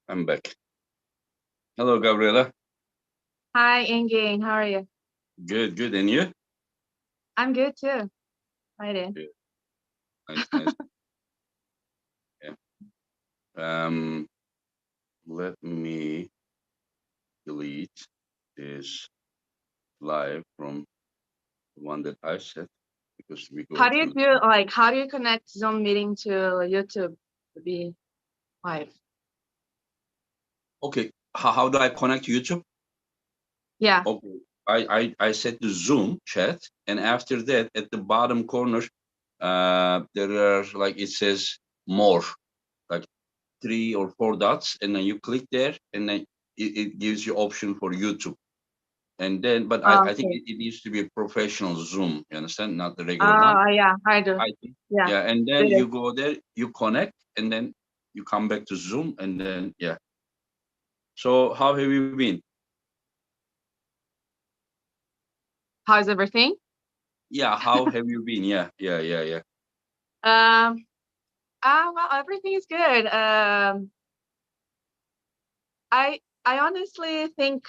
I'm back. Hello, Gabriela. Hi, Inge. How are you? Good, good. And you? I'm good too. Right in. Good. Nice, nice. Yeah. Um, Let me delete this live from the one that I set because we go How do you through. do how do you connect Zoom meeting to YouTube to be live? Okay. How do I connect YouTube? Yeah. Okay. I set the Zoom chat, and after that, at the bottom corner, there are like it says more, like three or four dots, and then you click there, and then it gives you option for YouTube. And then, but I think Okay. it needs to be a professional Zoom. You understand? Not the regular one. Yeah, I do. I think. Yeah. Yeah, and then It is. you go there, you connect, and then you come back to Zoom, and then yeah. So how have you been? How's everything? Yeah, how have you been? Yeah, yeah, yeah, yeah. Um. Well, everything is good. I honestly think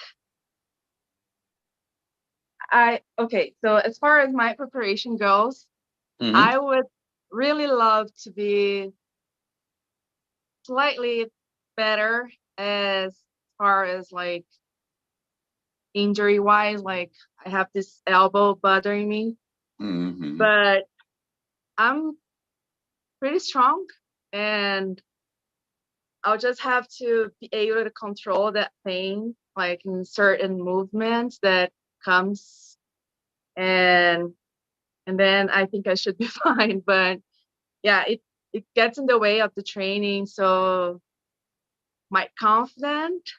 okay. So as far as my preparation goes, Mm-hmm. I would really love to be slightly better as far as like injury wise. Like I have this elbow bothering me, Mm-hmm. but I'm pretty strong and I'll just have to be able to control that pain like in certain movements that comes and then I think I should be fine. But yeah, it gets in the way of the training. So my confidence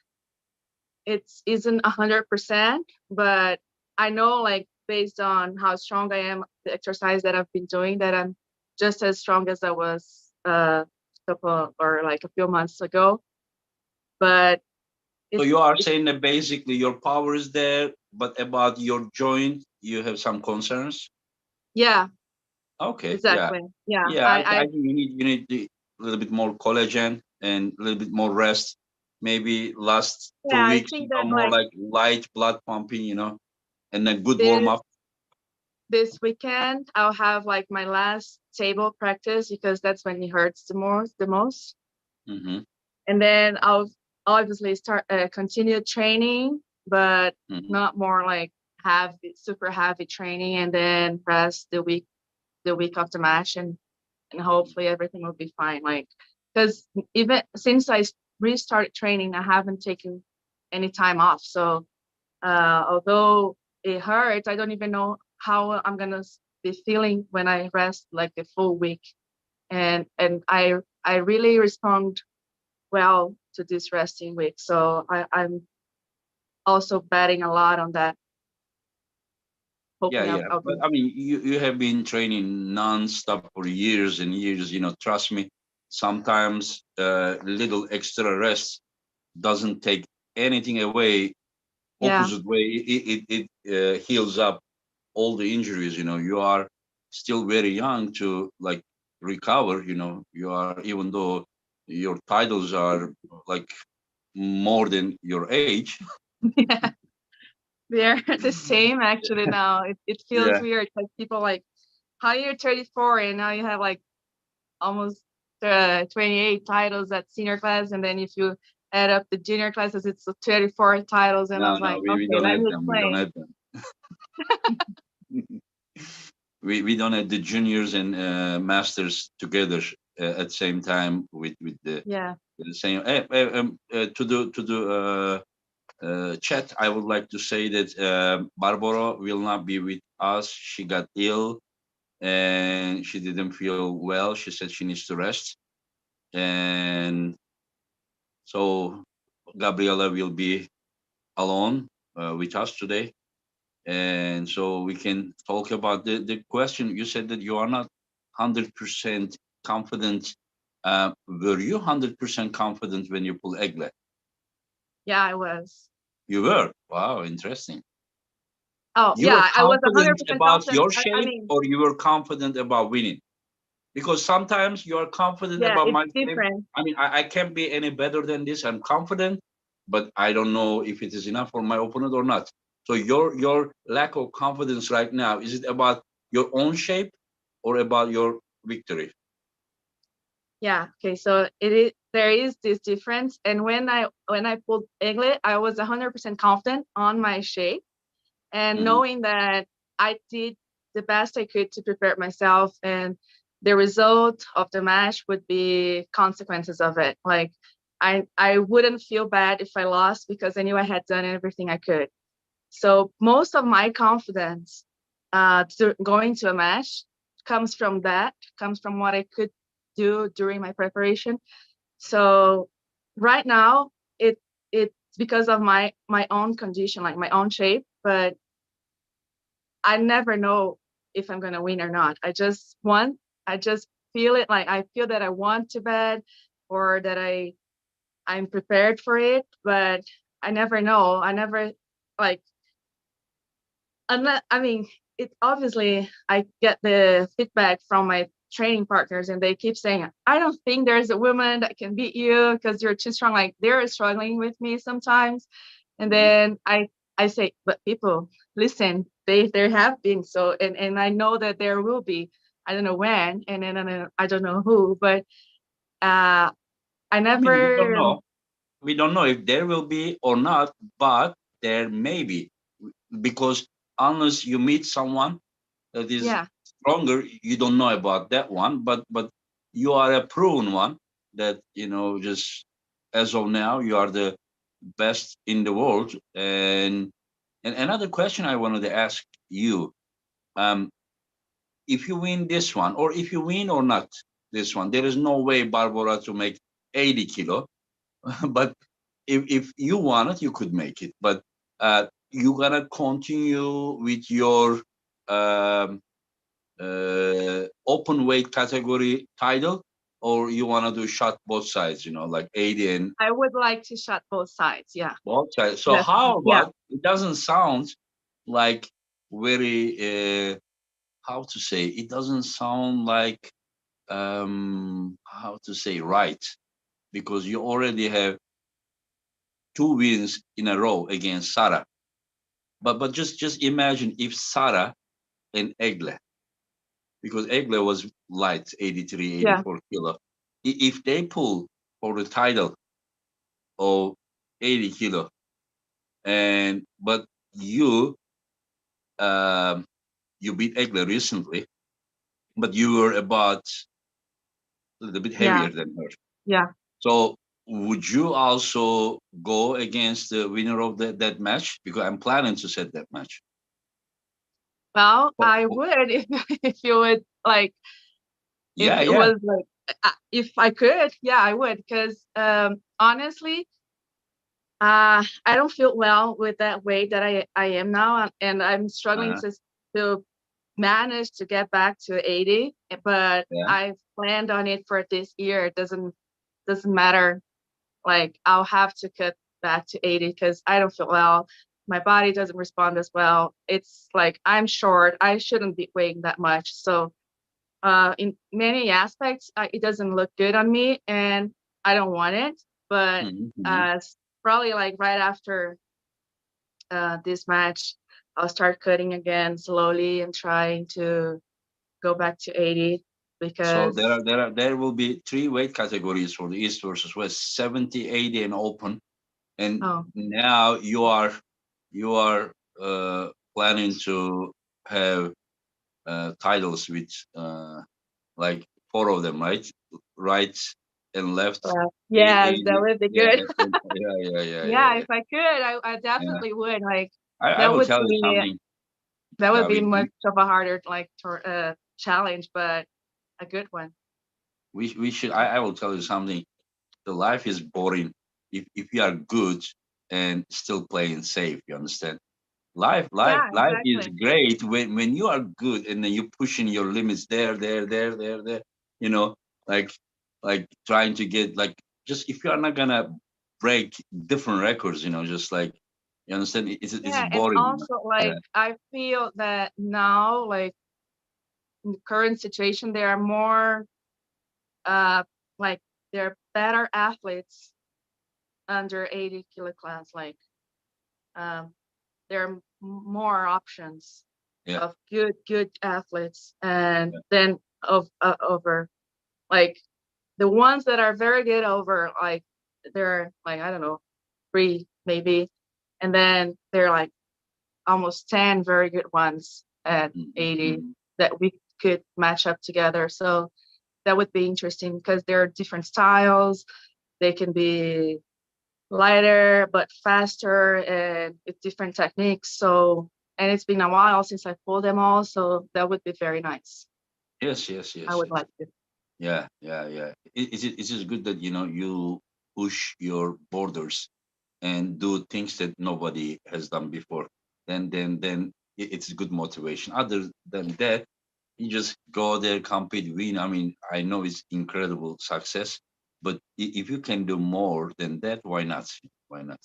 it's isn't 100%, but I know like based on how strong I am, the exercise that I've been doing, that I'm just as strong as I was couple or like a few months ago. But So you are it's saying that basically your power is there, but about your joint, you have some concerns. yeah, Okay, yeah, exactly. Yeah, yeah. I think you need a little bit more collagen and a little bit more rest. Maybe last two yeah, I weeks, think that more like like light blood pumping, and then good warm this up. this weekend I'll have like my last table practice because that's when it hurts the most. Mm-hmm, And then I'll obviously start continue training, but mm-hmm. not more like heavy, super heavy training, and then rest the week of the match, and hopefully everything will be fine. Like because even since I restarted training, I haven't taken any time off. So although it hurts, I don't even know how I'm gonna be feeling when I rest like a full week. And I really respond well to this resting week. So I'm also betting a lot on that, Yeah, hoping yeah. I'll But be. I mean, you have been training non-stop for years and years. Trust me. Sometimes little extra rest doesn't take anything away. Yeah, Opposite way, it heals up all the injuries. You are still very young to like recover. You are, even though your titles are like more than your age. yeah, they're the same actually now. It feels Yeah. weird because people like, how you're 34 and now you have like almost 28 titles at senior class, and then if you add up the junior classes, it's 34 titles. And I No, was no, like, we okay, don't let have me them. We don't explain. have them. We don't have the juniors and masters together at the same time with Yeah, the same. To the chat, I would like to say that Barbara will not be with us. She got ill and she didn't feel well. She said she needs to rest, and so Gabriela will be alone with us today. And so we can talk about the question. You said that you are not 100% confident. Were you 100% confident when you pull egg leg? yeah, I was. You were. Wow, interesting. Oh You were yeah, I was confident 100% about confident. your I shape, mean, or you were confident about winning? Because sometimes you are confident Yeah, about it's my shape. different. I mean, I can't be any better than this. I'm confident, but I don't know if it is enough for my opponent or not. So your lack of confidence right now, is it about your own shape or about your victory? Yeah. Okay. So there is this difference. And when I pulled Egglet, I was 100% confident on my shape and Mhm. knowing that I did the best I could to prepare myself, and the result of the match would be consequences of it. Like I wouldn't feel bad if I lost because I knew I had done everything I could. So most of my confidence to going to a match comes from what I could do during my preparation. So right now it's because of my own condition, like my own shape, but I never know if I'm gonna win or not. I just feel it, like I feel that I want to bet or that I'm prepared for it, but I never know. I never like unless I mean it obviously I get the feedback from my training partners and they keep saying, I don't think there's a woman that can beat you because you're too strong. Like they're struggling with me sometimes. And Mhm. then I say, but people, listen, they there have been so and I know that there will be. I don't know when and then I don't know who, but uh I I mean, we don't never know. We don't know if there will be or not, but there may be, because unless you meet someone that is yeah, stronger, you don't know about that one. But you are a proven one that, just as of now you are the best in the world. And another question I wanted to ask you, um, if you win this one, or if you win or not this one, there is no way Barbara to make 80 kilo. But if you want it, you could make it. But you gonna continue with your um, open weight category title, or you wanna do shot both sides? Like 80 and I would like to shut both sides. Yeah, both sides. So how definitely. Yeah. about, it doesn't sound like very how to say, it doesn't sound like how to say right, because you already have two wins in a row against Sarah. But just imagine if Sarah and Egle, because Egle was light, 83, Yeah. 84 kilo. If they pull for the title of 80 kilo, and but you um, you beat Egle recently, but you were about a little bit Yeah. heavier than her. Yeah. So would you also go against the winner of that match? Because I'm planning to set that match. Well, Oh, I oh, would if if you would like if yeah, it yeah. was like if I could, yeah, I would because honestly, I don't feel well with that weight that I am now, and I'm struggling Uh, to manage to get back to 80. But yeah. I've planned on it for this year. It doesn't matter. Like I'll have to cut back to 80 because I don't feel well. My body doesn't respond as well. It's like I'm short. I shouldn't be weighing that much. So in many aspects, it doesn't look good on me, and I don't want it. But Hmm. probably like right after this match, I'll start cutting again slowly and trying to go back to 80 So there because are there are there will be three weight categories for the East versus West: 70, 80, and open. And oh now you are planning to have titles with like four of them, right? Right and left. well, yes, that 80, would be yeah, good. yeah, yeah, yeah, yeah, Yeah, yeah. if I could, I Yeah. definitely would. Like I that will would tell you be something, that would be Gabi. much of a harder like challenge, but a good one. We should. I will tell you something. The life is boring if you are good and still playing safe. You understand? Life, life, Yeah, life is exactly. great when you are good and then you pushing your limits there. You know, like trying to get like, just if you are not gonna break different records, just like, you understand, it's Yeah, and boring. also Yeah. like I feel that now, like in the current situation, there are more like they're better athletes under 80 kilo class. Like there are more options Yeah. of good athletes, and then over like the ones that are very good over, like they're like, I don't know, 3 maybe, and then they're like almost 10 very good ones at 80 Mm-hmm. that we could match up together. So that would be interesting because there are different styles. They can be lighter but faster and with different techniques. So, and it's been a while since I pulled them all, so that would be very nice. Yes, yes, I yes, would yes. like to. Yeah, yeah, yeah. It is good that you push your borders and do things that nobody has done before. Then it's good motivation. Other than that, you just go there, compete, win. I mean, I know it's incredible success, but if you can do more than that, why not? Why not?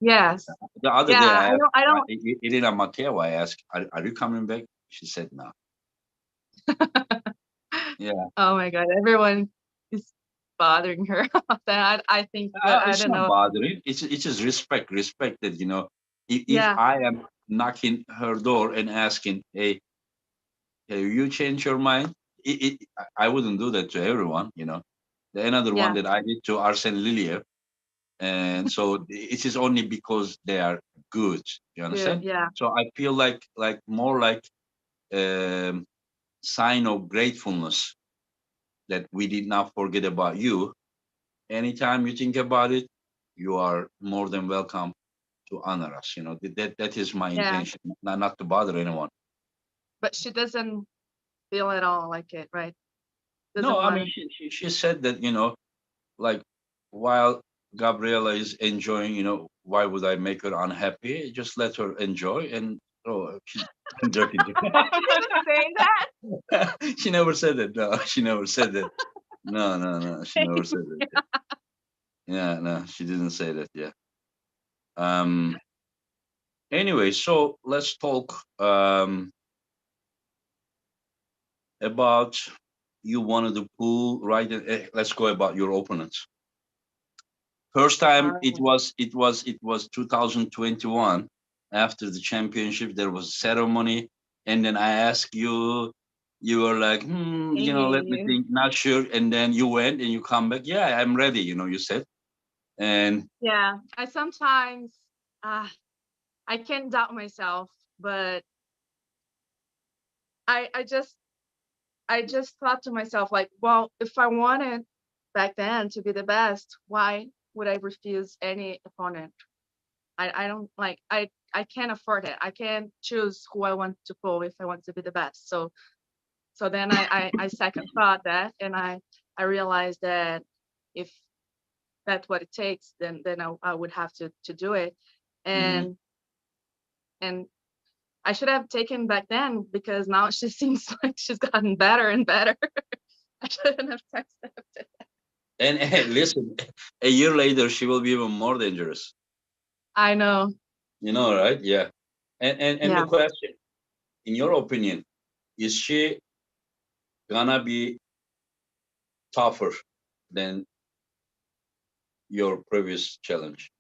Yes. The other day, Yeah, I don't. I don't. Irina Mateo, I asked, are you coming back? She said no. Yeah. Oh my God, everyone is bothering her about that. I think, but I It's don't not know. bothering. It's just respect that if Yeah, I am knocking her door and asking, hey, have you changed your mind? I wouldn't do that to everyone. The another one yeah, that I did to Arsene Liliev, and so it is only because they are good. You good. understand? Yeah, So I feel like more like um, sign of gratefulness that we did not forget about you. Anytime you think about it, you are more than welcome to honor us. That is my yeah. intention, not to bother anyone. But she doesn't feel at all like it, right? No, Doesn't I mean want. she said that like while Gabriela is enjoying, why would I make her unhappy? Just let her enjoy. And oh, she's I'm joking. She didn't say that. She never said that. No, she never said that. No, no, no, she never said that. Yeah, no, she didn't say that. Yeah. Um. Anyway, so let's talk about you wanted the pool, right? Let's go about your opponents. First time Oh, it was 2021 after the championship. There was a ceremony, and then I asked you. You were like, let me hey. think, not sure. And then you went and you come back. Yeah, I'm ready. You said, and Yeah, I sometimes uh, I can doubt myself, but I I just I just thought to myself like, well, if I wanted back then to be the best, why would I refuse any opponent? I don't like I can't afford it. I can't choose who I want to pull if I want to be the best. So then I second thought that, and I realized that if that's what it takes, then I would have to do it. mhm. And and I should have taken back then because now she seems like she's gotten better and better. I shouldn't have accepted. And listen, a year later she will be even more dangerous. I know. Right? Yeah. And the Yeah. question, in your opinion, is she gonna be tougher than your previous challenge?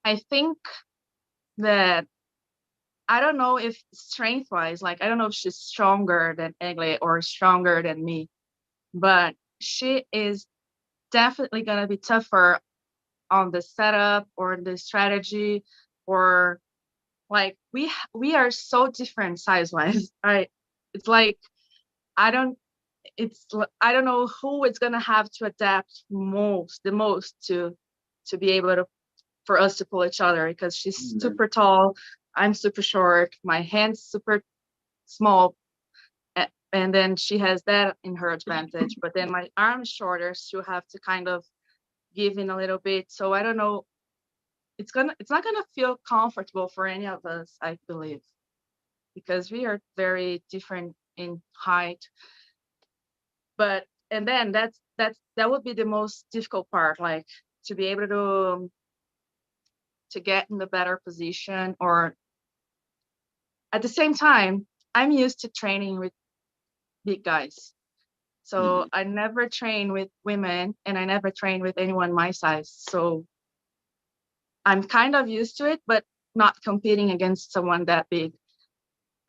I think that I don't know if strength wise, like I don't know if she's stronger than Egle or stronger than me, but she is definitely gonna be tougher on the setup or the strategy, or like we are so different size wise. Right? It's like I don't I don't know who is gonna have to adapt the most to be able to for us to pull each other because she's Mhm. super tall, I'm super short, my hands super small, and then she has that in her advantage. But then my arm's shorter, she'll have to kind of give in a little bit. So I don't know. It's not gonna feel comfortable for any of us, I believe, because we are very different in height. But and then that would be the most difficult part, like to be able to get in the better position, or at the same time, I'm used to training with big guys. So I never train with women, and I never train with anyone my size. So I'm kind of used to it, but not competing against someone that big.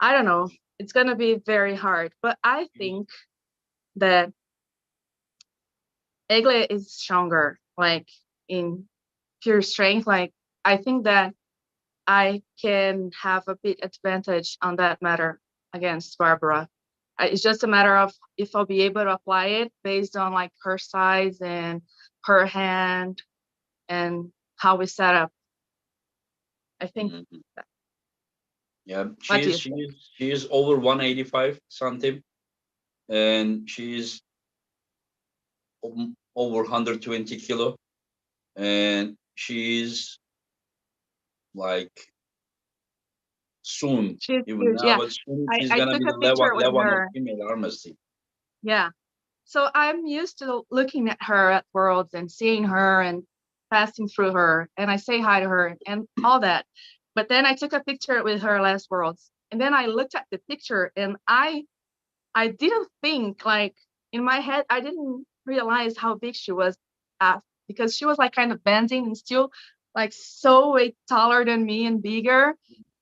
I don't know. It's gonna be very hard, but I think that Egle is stronger, like in pure strength. Like I think that I can have a big advantage on that matter against Barbara. It's just a matter of if I'll be able to apply it based on like her size and her hand and how we set up. I think. That. Yeah, What do you think? she is over 185 something, and she's over 120 kilo, and she's like soon, She's even huge. now, Yeah. but soon she's I gonna took be a the picture with level of her. female armist. Yeah. So I'm used to looking at her at Worlds and seeing her and passing through her, and I say hi to her and all that. But then I took a picture with her last Worlds, and then I looked at the picture, and I didn't think, like, in my head I didn't realize how big she was, because she was like kind of bending and still like so way taller than me and bigger,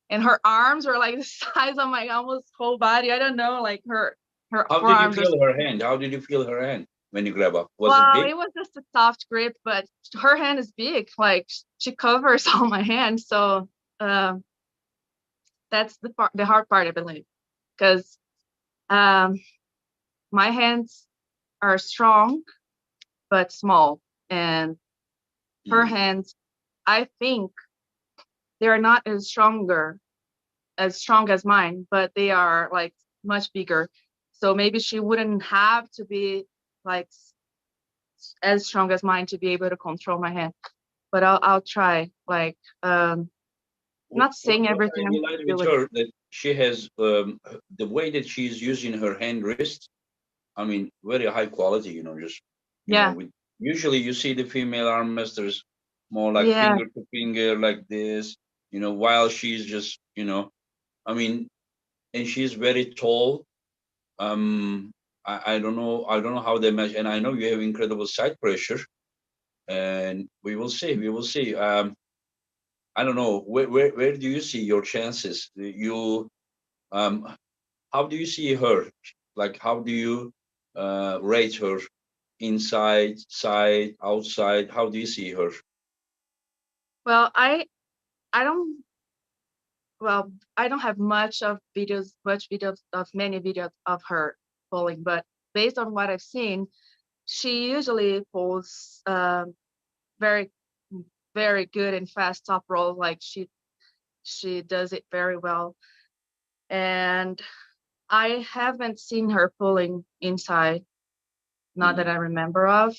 and her arms were like the size of my almost whole body. I don't know, like her How did you forearms are. feel her hand? How did you feel her hand when you grab up? Was it Well, big? it was just a soft grip, but her hand is big. Like she covers all my hand, so um, that's the hard part, I believe, because um, my hands are strong but small, and her Mm. hands, I think, they are not as strong as mine, but they are like much bigger. So maybe she wouldn't have to be like as strong as mine to be able to control my hand. But I'll try. Like not saying What I everything I'm realized with doing. her that she has the way that she's using her hand wrist. I mean, very high quality. Just Yeah, with usually you see the female arm masters more like yeah. finger to finger like this. While she's just I mean, and she's very tall. I don't know. I don't know how they measure, and I know you have incredible side pressure, and we will see. We will see. I don't know. Where do you see your chances? Um, how do you see her? Like, how do you rate her? Inside, side, outside? How do you see her? Well, I don't well I don't have much videos of many videos of her pulling, but based on what I've seen, she usually pulls very very good and fast top roll. Like she does it very well, and I haven't seen her pulling inside, not that Mhm, I remember of.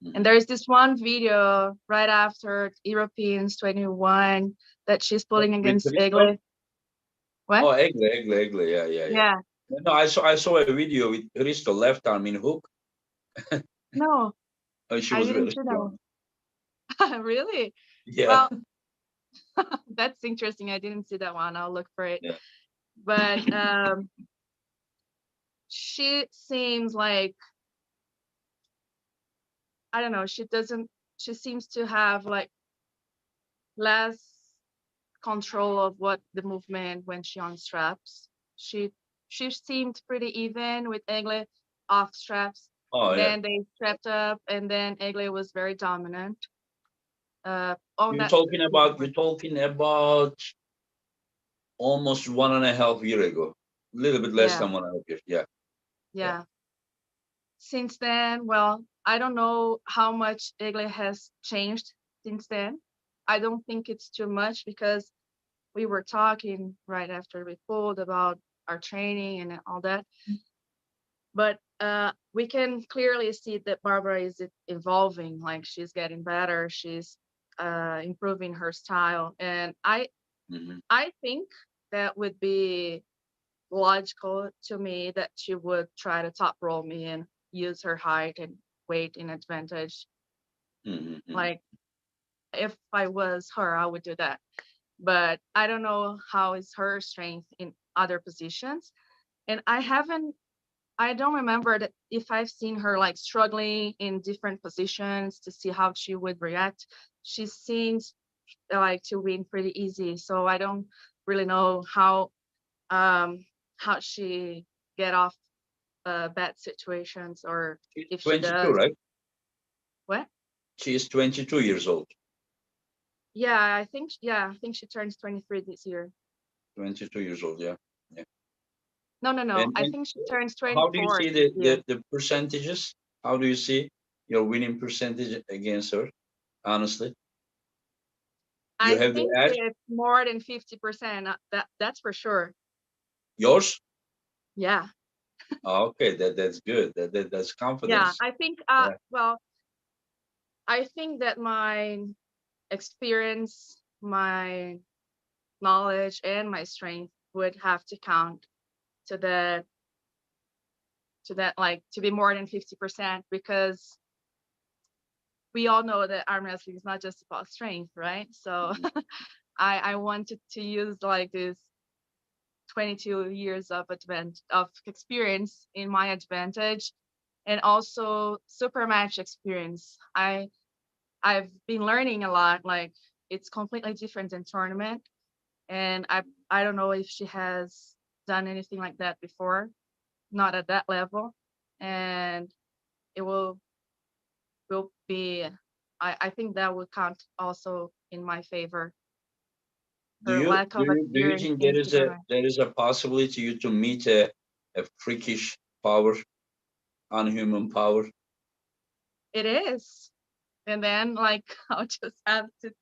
And mhm. there's this one video right after Europeans 21 that she's pulling With against Risto? Egle. What? Oh, Egle. Yeah, yeah, yeah. Yeah. No, I saw a video with Risto left arm in hook. No, Oh, she I was didn't very see that strong. one. Really? Yeah, Well, that's interesting. I didn't see that one. I'll look for it. yeah. But she seems like, I don't know, she seems to have like less control of what the movement when she on straps. She she seemed pretty even with Egle off straps. Oh, yeah. Then they strapped up, and then Egle was very dominant. On You're that talking about movement. you're talking about almost 1.5 year ago. A little bit less Yeah, than 1.5 years. Yeah, yeah. yeah. Since then, well, I don't know how much Egle has changed since then. I don't think it's too much because we were talking right after we pulled about our training and all that. But we can clearly see that Barbara is evolving. Like she's getting better. She's improving her style, and Hmm. I think that would be logical to me that she would try to top roll me and use her height and weight in advantage. Hmm. Hmm. Like if I was her, I would do that. But I don't know how is her strength in other positions, and I haven't. I don't remember that if I've seen her like struggling in different positions to see how she would react. She seems like to win pretty easy, so I don't really know um how she get off bad situations, or She's if she 22, does. right? What? She is 22 years old. Yeah, I think she turns 23 this year. 22 years old, yeah. Yeah. No. I And think she turns how do you 24 see this year. the percentages? How do you see your winning percentage against her? Honestly, you I have the think edge. it's more than 50%. That's for sure. Yours? Yeah. Oh, okay, that's good. That's Yeah, confidence. I think Yeah. well, I think that my experience, my knowledge, and my strength would have to count to that like to be more than 50%, because we all know that arm wrestling is not just about strength, right? So Mhm. I wanted to use like this 22 years of experience in my advantage, and also super match experience. I've been learning a lot. Like, it's completely different than tournament, and I don't know if she has done anything like that before, not at that level, and it will be. I think that will count also in my favor. Do Her you lack of do you experience think in tournament. there is a possibility you to meet a freakish power, unhuman power? It is, and then like I'll just have to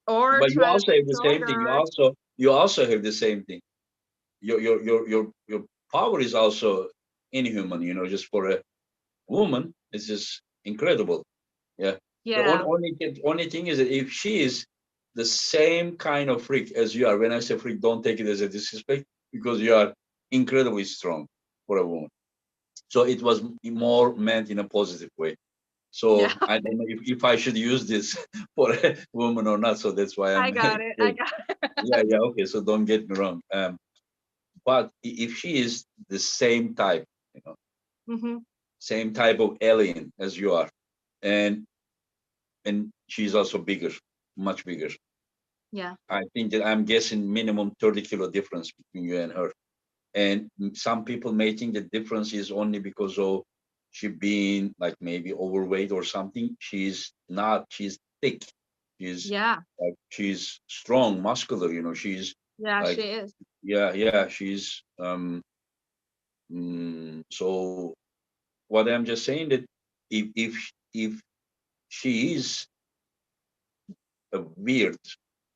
or But you try to also be have the same thing. stronger. You also have the same thing. Your power is also inhuman. You know, just for a woman, it's just incredible. Yeah. The Yeah, only thing is that if she is the same kind of freak as you are, when I say freak, don't take it as a disrespect, because you are incredibly strong for a woman. So it was more meant in a positive way. yeah. So I don't know if I should use this for a woman or not. So that's why I I'm got it. I got yeah, yeah, okay. So don't get me wrong. But if she is the same type, you know, hmm same type of alien as you are, and she's also bigger, much bigger. Yeah. I think that I'm guessing minimum 30 kilo difference between you and her. And some people may think the difference is only because of she being like maybe overweight or something. She's not. She's thick. She's Yeah. she's strong, muscular. You know, she's Yeah, like she is. yeah, yeah. She's so what I'm just saying that if she is a weird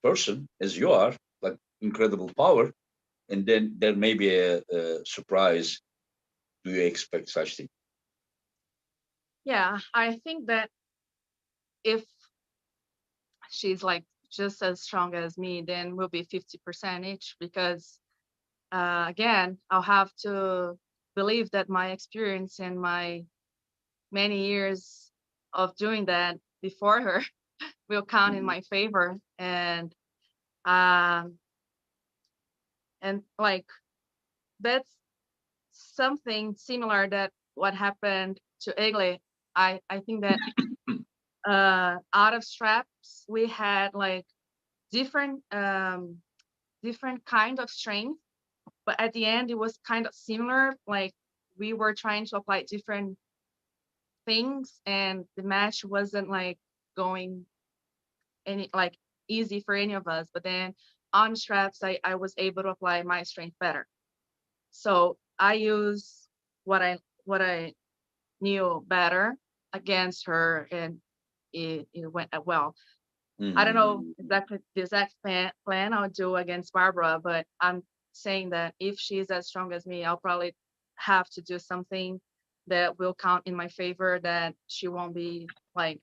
person as you are, like incredible power, and then there may be a surprise. Do you expect such thing? Yeah, I think that if she's like just as strong as me, then we'll be 50% each, because again, I'll have to believe that my experience and my many years of doing that before her will count in Mhm. my favor. Um and like that's something similar that what happened to Egle. I think that out of straps we had like different different kind of strength, but at the end it was kind of similar. Like, we were trying to apply different things, and the match wasn't like going any like easy for any of us. But then on straps, I was able to apply my strength better. So I use what I knew better against her, and it went well. I don't know Mhm. exactly the exact plan I'll do against Barbara, but I'm saying that if she's as strong as me, I'll probably have to do something that will count in my favor, that she won't be like,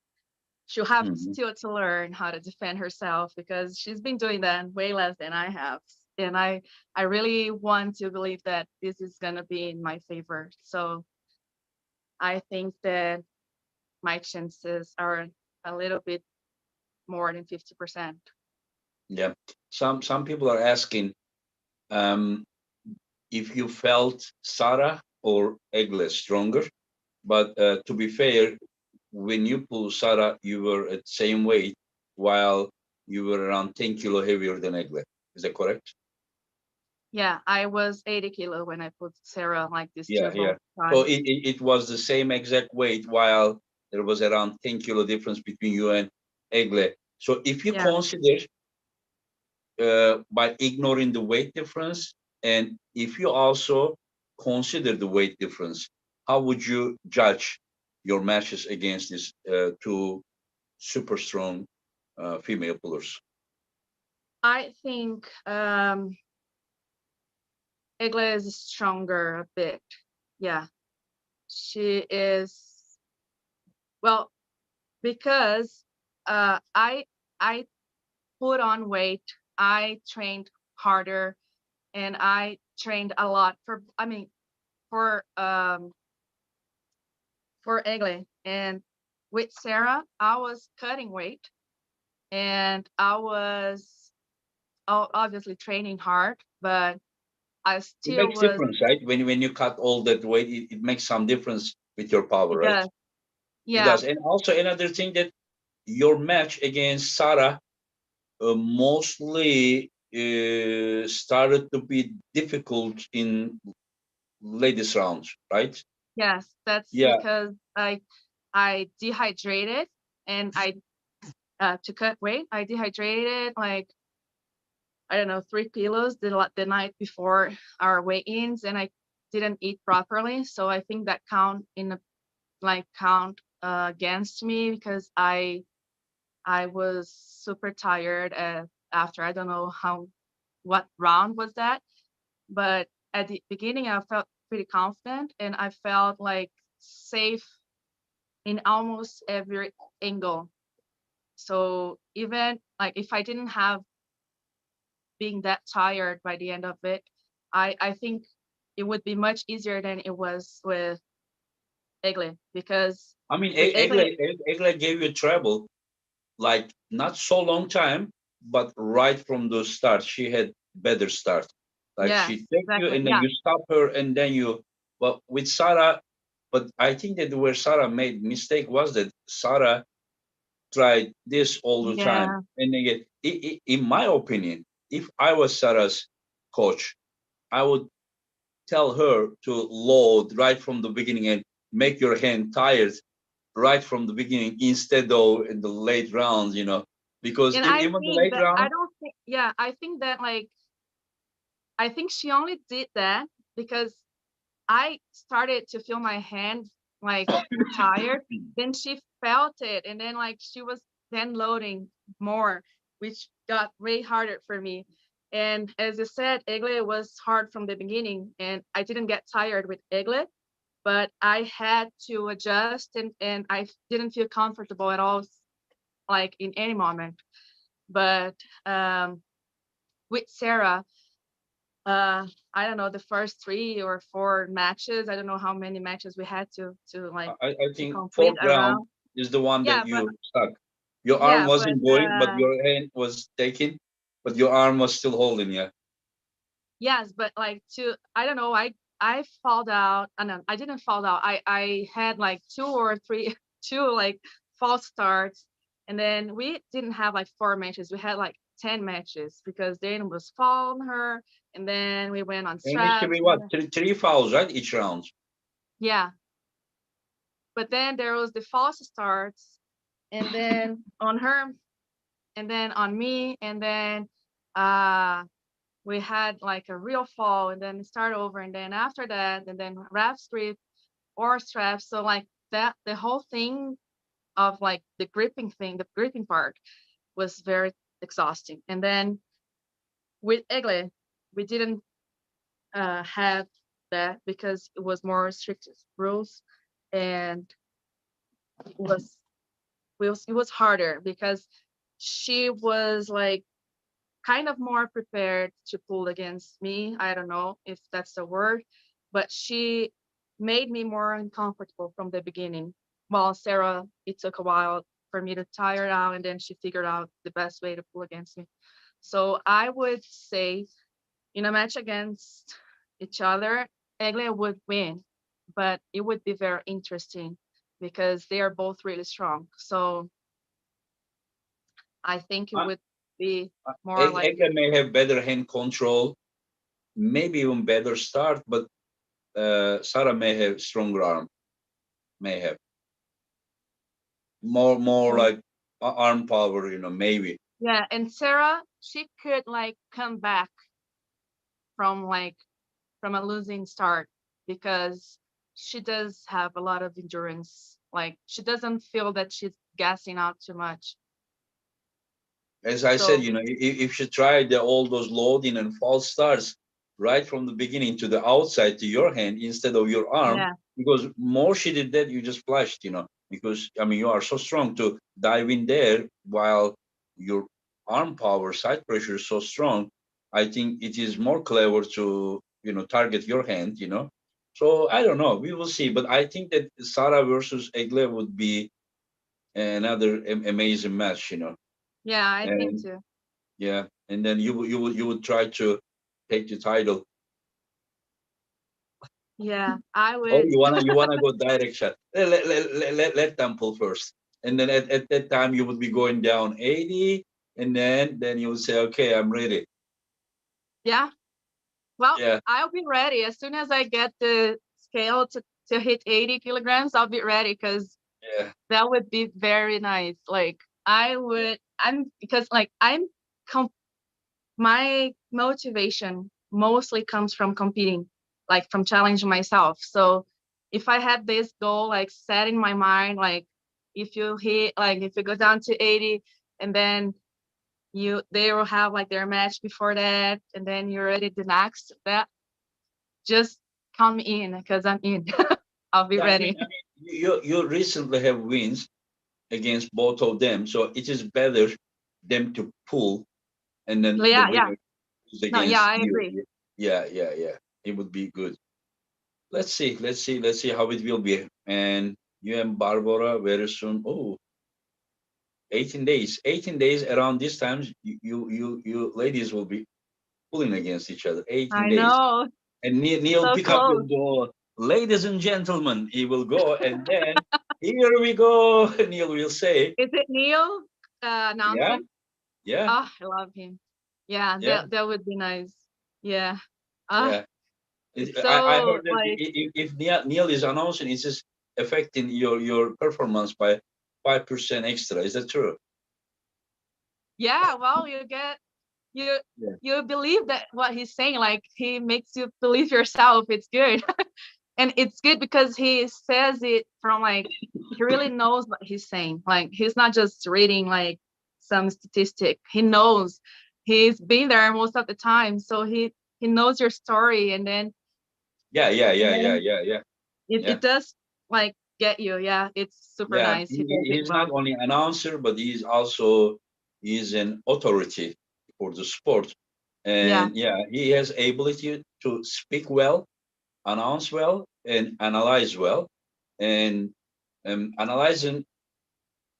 she'll have Mhm. still to learn how to defend herself, because she's been doing that way less than I have. And I really want to believe that this is gonna be in my favor. So I think that my chances are a little bit more than 50%. Yeah. Some people are asking, um, if you felt Sarah or Egle stronger. But to be fair, when you pull Sarah, you were at same weight, while you were around 10 kilo heavier than Egle. Is that correct? Yeah, I was 80 kilo when I put Sarah like this Yeah, two yeah. both So times. it was the same exact weight, while there was around 10 kilo difference between you and Egle. So if you Yeah, consider by ignoring the weight difference, and if you also consider the weight difference, how would you judge your matches against these two super strong female pullers? I think Egle is stronger a bit. Yeah, she is. Well, because I put on weight, I trained harder, and I trained a lot for. I mean, for um for Egle. And with Sarah, I was cutting weight, and I was obviously training hard, but I It still makes was. difference, right? When you cut all that weight, it makes some difference with your power, It right? does. It Yeah. does. And also another thing, that your match against Sarah mostly started to be difficult in ladies rounds, right? Yes, that's Yeah, because I dehydrated, and I to cut weight, I dehydrated like, I don't know, 3 kilos the night before our weigh-ins, and I didn't eat properly. So I think that count against me, because I was super tired after, I don't know what round was that, but at the beginning I felt pretty confident, and I felt like safe in almost every angle. So even like if I didn't have being that tired by the end of it, I think it would be much easier than it was with Egle, because I mean, with Egle, Egle gave you trouble, like not so long time, but right from the start, she had better start. Like she yes, take you exactly, and then yeah, you stop her, and then you. But with Sarah, but I think that where Sarah made mistake was that Sarah tried this all the time, yeah. and again, in my opinion, if I was Sarah's coach, I would tell her to load right from the beginning and make your hand tired right from the beginning, instead of in the late rounds, because And I even the think late that I round, don't think, yeah, I think that like, I think she only did that because I started to feel my hand like tired. Then she felt it, and then like she was then loading more, which got way harder for me. And as you said, Egle was hard from the beginning, and I didn't get tired with Egle, but I had to adjust, and I didn't feel comfortable at all, like in any moment. But with Sarah, I don't know, the first 3 or 4 matches. I don't know how many matches we had to like I to think complete fourth a round round. is the one Yeah, that but you stuck. Your arm yeah, but wasn't going, but your hand was taken, but your arm was still holding. Yeah, yes, but like to I don't know, I fall out. No, I didn't fall out. I had like 2 or 3 two like false starts, and then we didn't have like 4 matches. We had like 10 matches because then was following her, and then we went on and it should straps, be and what, three fouls, right, each round. yeah. But then there was the false starts, and then on her, and then on me, and then uh we had like a real fall, and then start over, and then after that, and then wrap strip or straps. So like that, the whole thing of like the gripping part was very exhausting. And then with Egle, we didn't have that because it was more strict rules, and it was it was harder because she was like kind of more prepared to pull against me. I don't know if that's the word, but she made me more uncomfortable from the beginning. While Sarah, it took a while for me to tire out, and then she figured out the best way to pull against me. So I would say in a match against each other, Eglia would win, but it would be very interesting because they are both really strong. So I think it Uh, would be more like, Eka may have better hand control, maybe even better start, but Sarah may have stronger arm, may have more mm, like arm power, maybe. yeah. And Sarah, she could like come back from like from a losing start because she does have a lot of endurance. Like she doesn't feel that she's gassing out too much. As I said, So if you try all those loading and false starts right from the beginning to the outside to your hand instead of your arm, yeah, because more she did that, you just flashed, because I mean you are so strong to dive in there while your arm power, side pressure is so strong. I think it is more clever to target your hand. So I don't know. We will see, but I think that Sarah versus Egle would be another amazing match. yeah, I think And too. yeah, and then you would try to take the title. Yeah, I Oh, would. you wanna go direct shot. Let them pull first, and then at that time you would be going down 80, and then you would say, okay, I'm ready. Yeah. Well, Yeah, I'll be ready as soon as I get the scale to hit 80 kilograms. I'll be ready because yeah, that would be very nice. Like I would, I'm because like com my motivation mostly comes from competing, like from challenging myself. So if I had this goal like set in my mind, like if you go down to 80 and then they will have like their match before that and then you're ready the next, that just count me in because I'm in. I'll be yeah. I mean, ready. I mean, you recently have wins against both of them, so it is better them to pull, and then the Yeah, yeah. winner is No, yeah, against I you. agree. Yeah, yeah, yeah. It would be good. Let's see how it will be. And you and Barbara very soon. Oh, 18 days. 18 days around this time, you ladies will be pulling against each other. 18 I days. know. And Neil So Pickup will close. go, ladies and gentlemen, he will go, and then here we go. Neil will say, Is it Neil yeah, announcing? yeah, Oh, I love him. Yeah, yeah, that would be nice. Yeah. Ah, yeah. it's I so heard that like, if Neil is announcing, it's just affecting your performance by 5% extra. Is that true? yeah, well, you Yeah. you believe that what he's saying, like he makes you believe yourself. It's good. And it's good because he says it from like he really knows what he's saying. Like he's not just reading like some statistic. He knows. He's been there most of the time. So he knows your story Yeah, yeah, and yeah, yeah, then yeah, yeah, it yeah. does like get you. Yeah, it's super Yeah, nice. He does it he's not well. only an announcer, but he's an authority for the sport. Yeah, And yeah, he has ability to speak well, announce well, and analyze well. And analyzing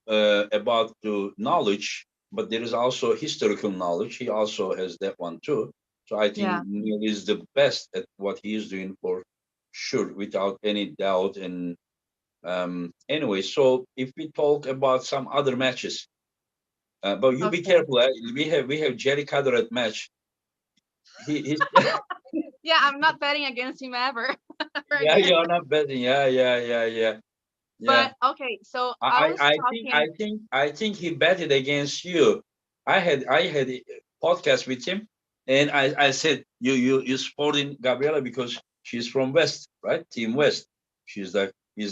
about the knowledge, but there is also historical knowledge. He also has that one too. So I yeah. think Neil is the best at what he is doing for sure, without any doubt. And anyway, so if we talk about some other matches, but you be Okay. careful. We have Jerry Caderet match. He's Yeah, I'm not betting against him ever, ever yeah, again. you're not betting. Yeah, yeah, yeah, yeah, yeah. But okay, so I, I I was I think I talking. think I think he betted against you. I had a podcast with him, and I said you supporting Gabriela because she's from West, right? Team West. He's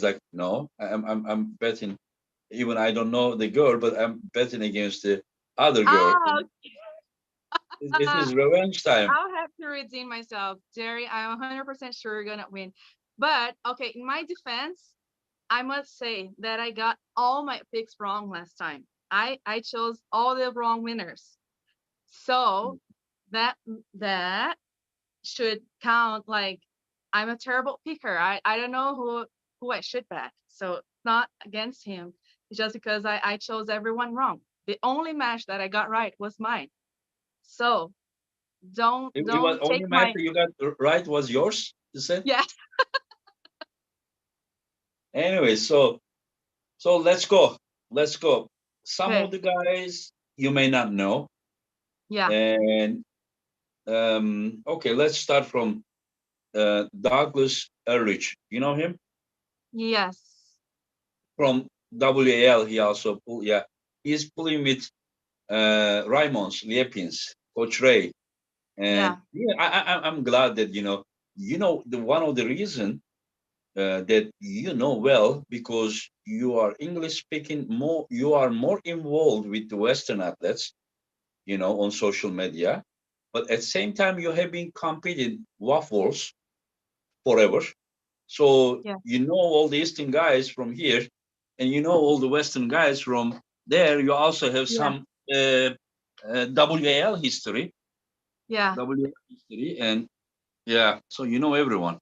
like no, I'm betting. Even I don't know the girl, but I'm betting against the other girl. Ah, It is revenge time. I'll have to redeem myself, Jerry. I'm 100% sure you're gonna win. But okay, in my defense, I must say that I got all my picks wrong last time. I chose all the wrong winners. So that that should count like I'm a terrible picker. I don't know who I should bet. So it's not against him. It's just because I chose everyone wrong. The only match that I got right was mine. So It was don't take only match my that you got right was yours, you said? yeah. Anyway, so let's go. Let's go. Some of Okay. the guys you may not know. Yeah. And okay, let's start from Douglas Ehrlich. You know him? Yes. From WAL, he also pull, yeah. He's pulling with Raimonds, Liepins, Coach Ray. And Yeah. yeah, I'm glad that the one of the reason that you know well because you are English speaking more, you are more involved with the Western athletes, on social media, but at the same time you have been competing waffles forever. So Yeah. you know all the Eastern guys from here, and you know all the Western guys from there. You also have Yeah. some WAL history, Yeah. and yeah, so you know everyone.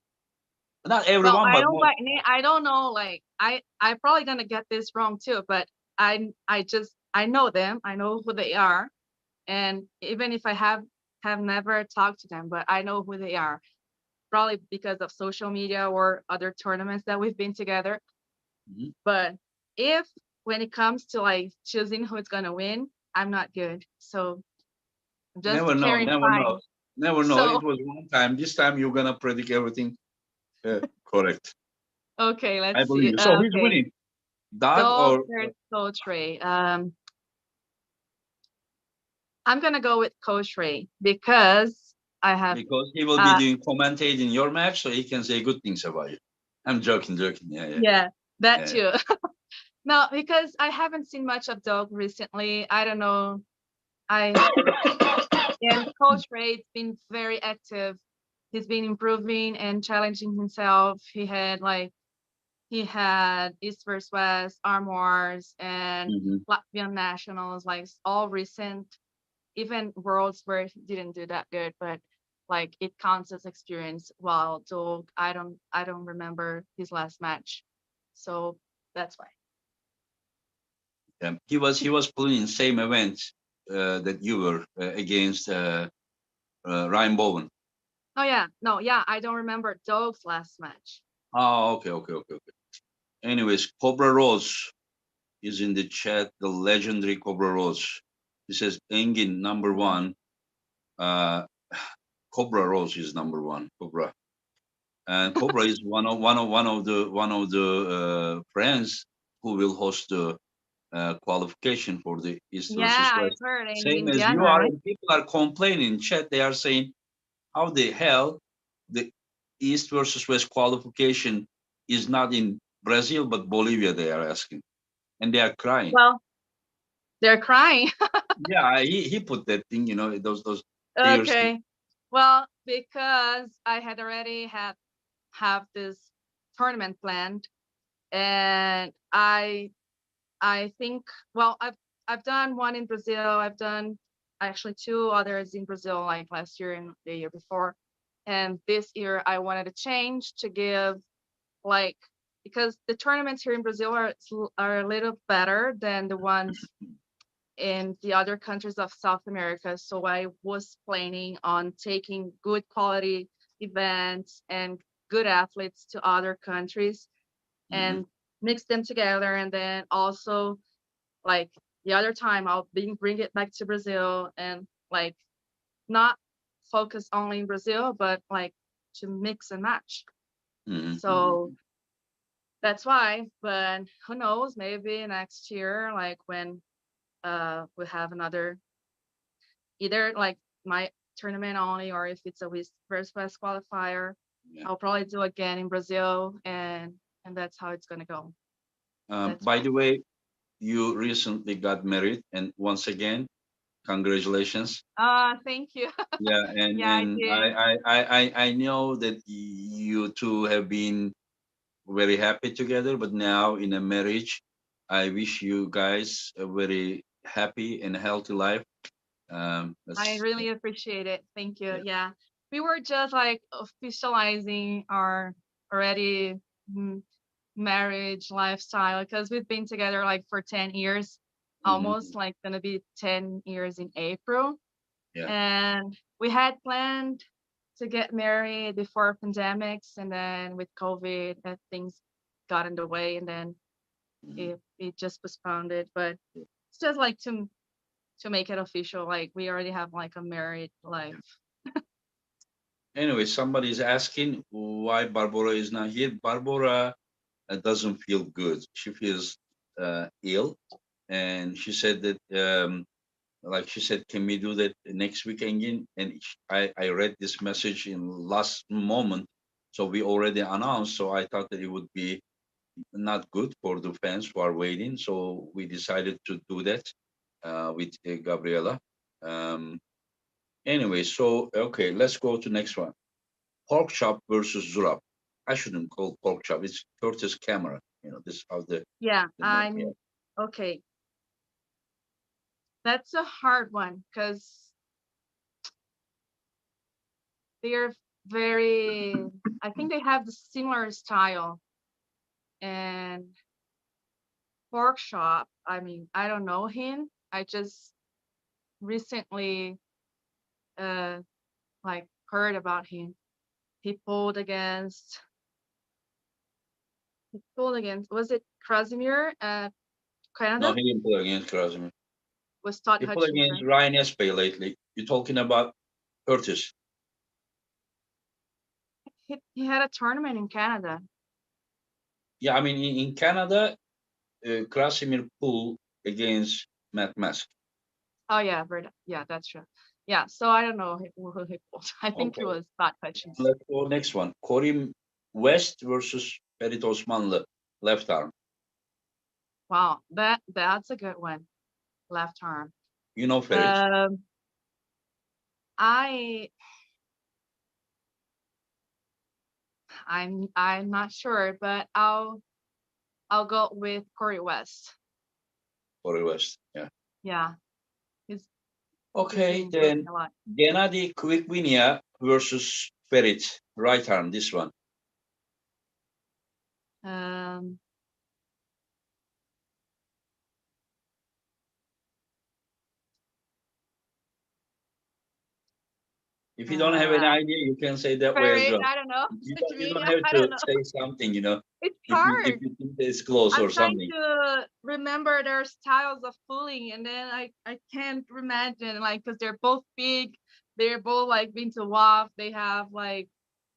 Not Well, everyone, I but don't most. like I don't know, like I probably gonna get this wrong too, but I know them. I know who they are. And even if I have never talked to them, but I know who they are, probably because of social media or other tournaments that we've been together. Mhm. But if when it comes to like choosing who's gonna win, I'm not good. So I'm just Never know, never know, clarifying. never know. So It was one time. This time you're gonna predict everything correct. okay, I let's believe see. you. So who's Okay. winning? Doug Dog or versus Coach Ray. I'm gonna go with Coach Ray because I have because he will be uh doing commentating your match, so he can say good things about you. I'm joking, joking. Yeah, yeah, yeah, that yeah, yeah. too. No, because I haven't seen much of Dog recently. I don't know. I and Coach Ray's been very active. He's been improving and challenging himself. He had East vs West, Arm Wars, and Mhm. Latvian nationals, like all recent, even worlds where he didn't do that good, but like it counts as experience. While Dog, I don't remember his last match, so that's why. He was playing in same event that you were against Ryan Bowen. Oh yeah, no, yeah, I don't remember Dog's last match. Oh, okay, okay, okay, okay. Anyways, Cobra Rose is in the chat. The legendary Cobra Rose. He says Engin number one. Uh, Cobra Rose is number one. Cobra. And Cobra is one of the friends who will host the qualification for the East Yeah, versus I've West. heard in Same as you Indiana, are, right? and people are complaining in chat. They are saying, "How the hell the East versus West qualification is not in Brazil but Bolivia?" They are asking, and they are crying. Well, they're crying. Yeah, he put that thing, those tears. Okay. Well, because I had already have this tournament planned, and I think, well, I've done one in Brazil. I've done actually two others in Brazil, like last year and the year before. And this year I wanted to change to give like, because the tournaments here in Brazil are a little better than the ones in the other countries of South America. So I was planning on taking good quality events and good athletes to other countries Mm-hmm. and mix them together. And then also, like, the other time I'll bring it back to Brazil and like not focus only in Brazil, but like to mix and match. So Mm-hmm. that's why. But who knows, maybe next year, like when we have another, either like my tournament only, or if it's a first West qualifier, Yeah. I'll probably do again in Brazil, and that's how it's gonna go. That's By why. the way, you recently got married, and once again, congratulations. Thank you. Yeah, and Yeah, I and I did. I I I I know that you two have been very happy together, but now in a marriage, I wish you guys a very happy and healthy life. I That's really appreciate it. Thank you. yeah. Yeah. We were just like officializing our already marriage lifestyle because we've been together like for 10 years, almost Mhm. like gonna be 10 years in April. Yeah. And we had planned to get married before pandemics, and then with COVID, things got in the way, and then it just postponed it. But it's just like to make it official, like we already have like a married life. Anyway, somebody is asking why Barbara is not here. Barbara doesn't feel good. She feels ill, and she said that, like she said, can we do that next week again? And I read this message in last moment, so we already announced. So I thought that it would be not good for the fans who are waiting. So we decided to do that with Gabriela. Um, anyway, so okay, let's go to next one. Pork chop versus Zurab. I shouldn't call pork chop. It's Curtis Camera. You know, this is how Yeah, the name. Yeah. okay. That's a hard one because they're very, I think they have the similar style. And pork chop, I mean, I don't know him. I just recently uh like heard about him. He pulled against was it Krasimir at No, Canada? he didn't play against Krasimir. Was Todd He played Hutchins, against right? Ryan Espay lately. You're talking about Curtis. He had a tournament in Canada. Yeah, I mean, in Canada, Krasimir pulled against Matt Mask. Oh yeah, yeah, that's true. Yeah, so I don't know who he pulled. I think he Okay. was Todd Hutchins. Let's go next one. Corey West versus Ferit Osmanlı, left arm. Wow, that's a good one. Left arm. You know Ferit? Um, I I'm not sure, but I'll go with Corey West. Corey West. Yeah. Yeah, he's he's Okay, been improving then a lot. Gennady Quickvinia versus Ferit, right arm. This one. Um, If you don't have any uh, idea, you can say that way as Very, well. I don't know. You don't Media, have I to don't know. say something, you know, It's if hard. you think it's close I'm or trying something. to remember their styles of pulling, and then I can't imagine, like, because they're both big, they're both like been to WAF, they have like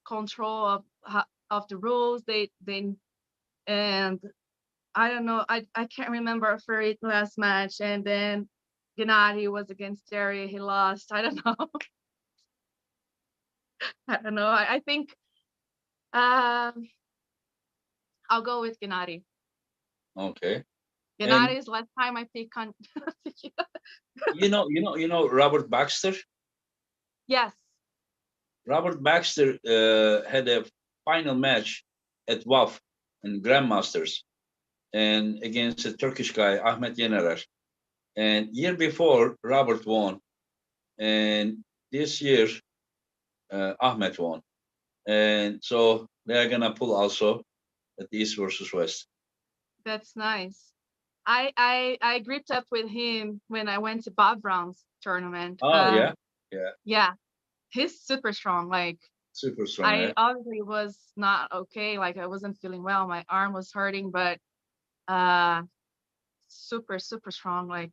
control of the rules. They and I don't know. I can't remember for it last match, and then Gennady was against Jerry. He lost. I don't know. I don't know. I think um I'll go with Gennady. Okay. And Gennady's last time I pick on. Robert Baxter. Yes. Robert Baxter had a final match at WAF in Grandmasters and against a Turkish guy, Ahmet Yenerer. And year before, Robert won, and this year, Ahmet won. And so they are gonna pull also at the East versus West. That's nice. I gripped up with him when I went to Bob Brown's tournament. Oh yeah, yeah, Yeah, he's super strong. Like super strong. I Eh? obviously was not okay. Like I wasn't feeling well. My arm was hurting, but uh, super strong. Like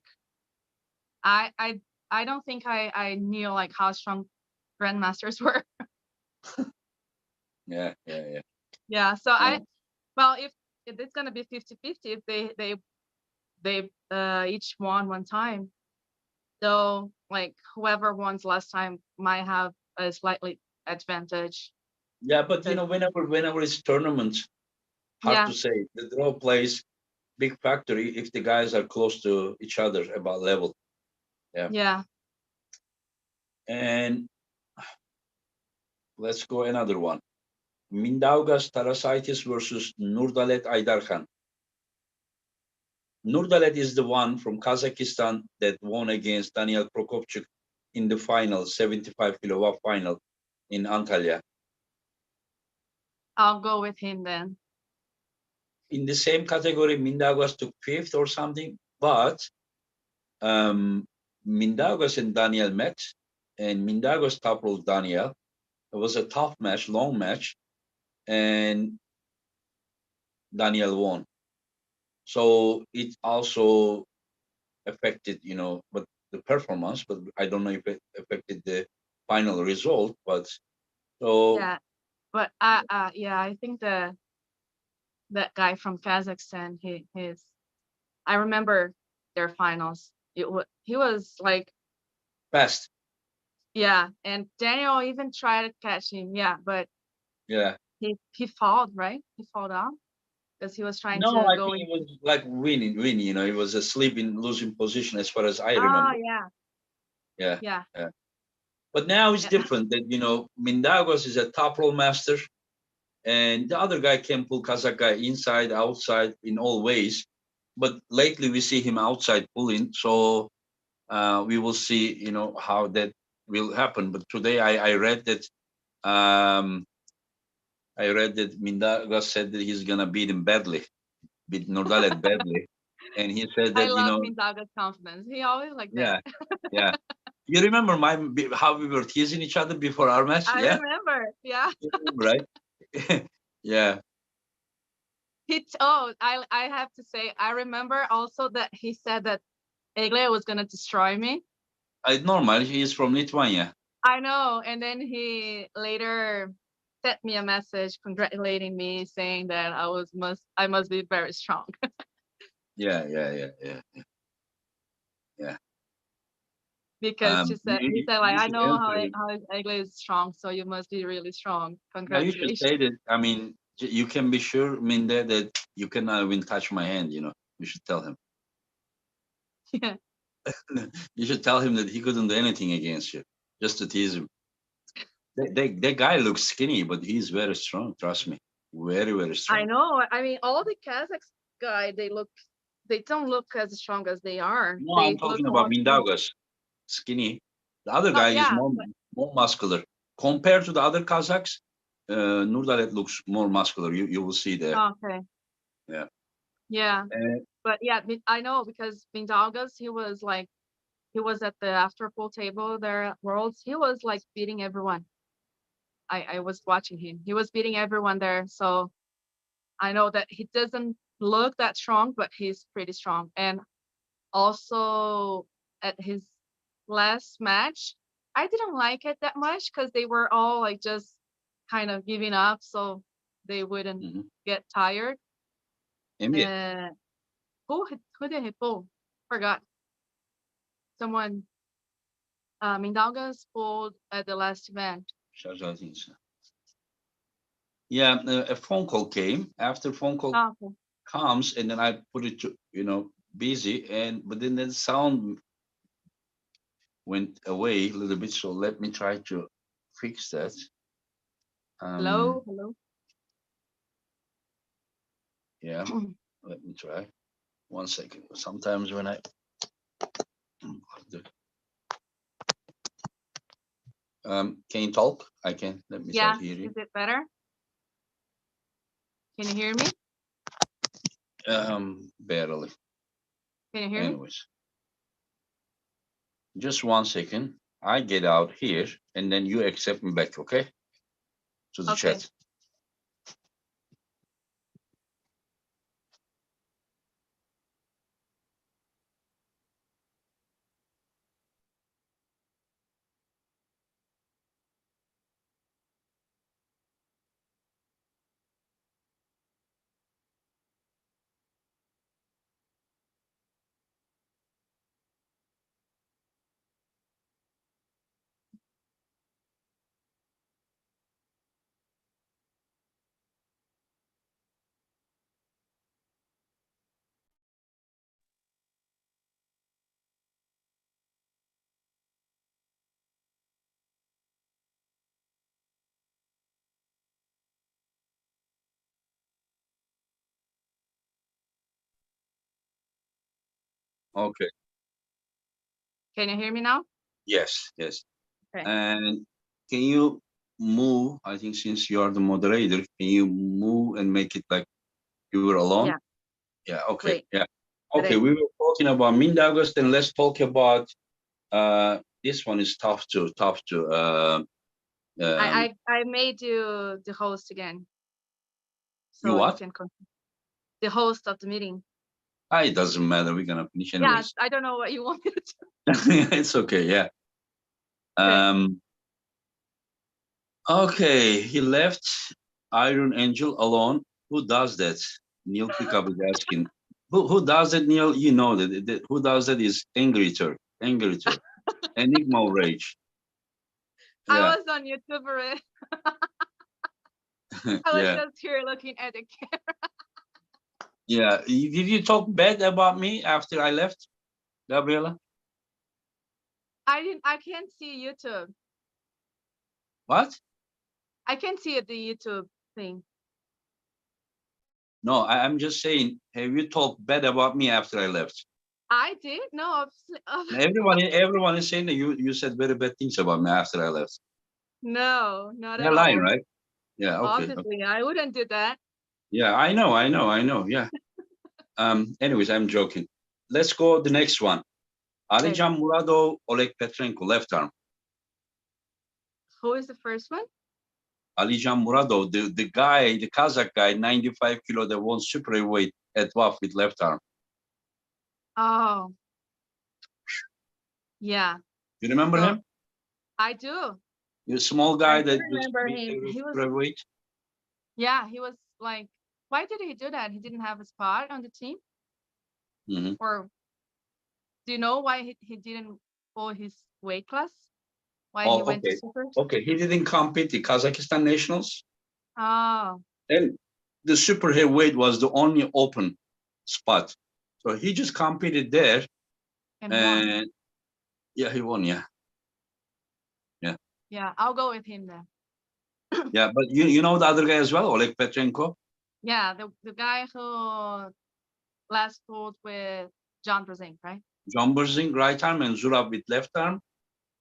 I I I don't think I knew like how strong grandmasters were. Yeah, yeah, yeah. Yeah. So Yeah. well, if it's gonna be 50-50, if they each won one time, so like whoever won last time might have a slightly advantage. Yeah, but you 'Cause- know, whenever it's tournament, hard yeah, to say. The draw plays big factor if the guys are close to each other about level. Yeah. yeah. And let's go another one. Mindaugas Tarasaitis versus Nurdalet Aydarkhan. Nurdalet is the one from Kazakhstan that won against Daniel Prokopchuk in the final, 75 kilo final in Antalya. I'll go with him then. In the same category, Mindaugas took fifth or something, but Mindaugas and Daniel met. and Mindagos toppled Daniel. It was a tough match, long match, and Daniel won. So it also affected, but the performance. But I don't know if it affected the final result. But so Yeah, but yeah, I think that guy from Kazakhstan, I remember their finals. He was like, fast. yeah, and Daniel even tried to catch him. Yeah, but Yeah. he fought, right? He fought out because he was trying No, to I go think it in. was like winning. It was a sleep in losing position as far as I Ah, remember. yeah, Yeah. yeah. Yeah. But now it's Yeah. different. That Mindagos is a top roll master, and the other guy can pull Kazakh guy inside, outside, in all ways. But lately we see him outside pulling, so we will see, how that will happen. But today um, I read that Mindagos said that he's gonna beat him badly, beat Nurdalet badly, and he said I that love Mindaga's confidence. He always like that. yeah, yeah. You remember how we were teasing each other before our match? I Yeah, remember. Yeah. you remember, right? Yeah. I have to say, I remember also that he said that Egle was gonna destroy me. Normal. He is from Lithuania. I know. And then he later sent me a message congratulating me, saying that I must be very strong. Yeah, yeah, yeah, yeah, yeah. Because he said like, You I should know answer him. how Egle is strong, so you must be really strong. Now you should Congratulations. say that. I mean, you can be sure, Minde, that you cannot even touch my hand. You should tell him. Yeah. You should tell him that he couldn't do anything against you, just to tease him. That guy looks skinny, but he's very strong. Trust me, very, very I strong. know. I mean, all the Kazakhs they don't look as strong as they are. No, I'm They look talking about more strong. Mindaugas, skinny. The other Oh guy is yeah, more muscular compared to the other Kazakhs. Nurdalet looks more muscular. You will see there. okay. Yeah. Yeah. Uh, But yeah, I know because Mindaugas, he was at the after pool table there at Worlds. He was like beating everyone. I was watching him. He was beating everyone there. So I know that he doesn't look that strong, but he's pretty strong. And also at his last match, I didn't like it that much because they were all like just kind of giving up so they wouldn't mhm. get tired. NBA. Uh, who did he pull? Forgot. Someone Mindaugas pulled at the last event. Yeah, a phone call came. After phone call Oh, okay. comes, and then I put it to busy, but then the sound went away a little bit. So let me try to fix that. Hello, hello. Yeah, let me try. 1 second. Sometimes when I can you talk? I can. Let me Yeah, start hearing. is it better? Can you hear me? Barely. Can you hear me? Anyways, just 1 second. I get out here, and then you accept me back, okay? To the Okay. chat. Okay. Can you hear me now? Yes. Yes. Okay. And can you move? I think since you are the moderator, can you move and make it like you were alone? Yeah. Yeah. Okay. Wait. Yeah. Okay. Peraí. We were talking about Mindaugas, then let's talk about this one is tough to. I made you the host again, You so you what? can the host of the meeting. It doesn't matter. We're gonna finish Yeah, anyways. I don't know what you want me to do. It's okay. Yeah. Okay. Okay. He left Iron Angel alone. Who does that? Neil Pickup is asking. Who does that, Neil? You know that. Who does that is Angry Turk. Angry Turk. Enigma Rage. I Yeah. was on YouTube already. I was Yeah. just here looking at the camera. Yeah. Did you talk bad about me after I left, Gabriela? I can't see YouTube. What? I can't see the YouTube thing. No, I'm just saying, have you talked bad about me after I left? I did? No, Everyone is saying that you said very bad things about me after I left. no, not at They're lying, all. right? Yeah, okay. Obviously, I wouldn't do that. Yeah, I know. Yeah. Anyways, I'm joking. Let's go the next one. Okay. Alijan Muradov, Oleg Petrenko, left arm. Who is the first one? Alijan Muradov, the guy, the Kazakh guy, 95 kilo, that won super heavyweight at WAF with left arm. Oh, yeah. You remember him? I do. The small I guy do that remember him. He super was, heavyweight. yeah, he was like, why did he do that? He didn't have a spot on the team? Mm-hmm. Or do you know why he didn't pull his weight class? Why he Oh, went to okay. super? Okay, he didn't compete the Kazakhstan nationals. Oh, And the super heavyweight was the only open spot. So he just competed there. and won. And yeah, he won. Yeah. Yeah. Yeah, I'll go with him then. Yeah. But you know the other guy as well, Oleg Petrenko? Yeah, the guy who last fought with John Brzezinski, right? John Burzing, right arm, and Zurab with left arm.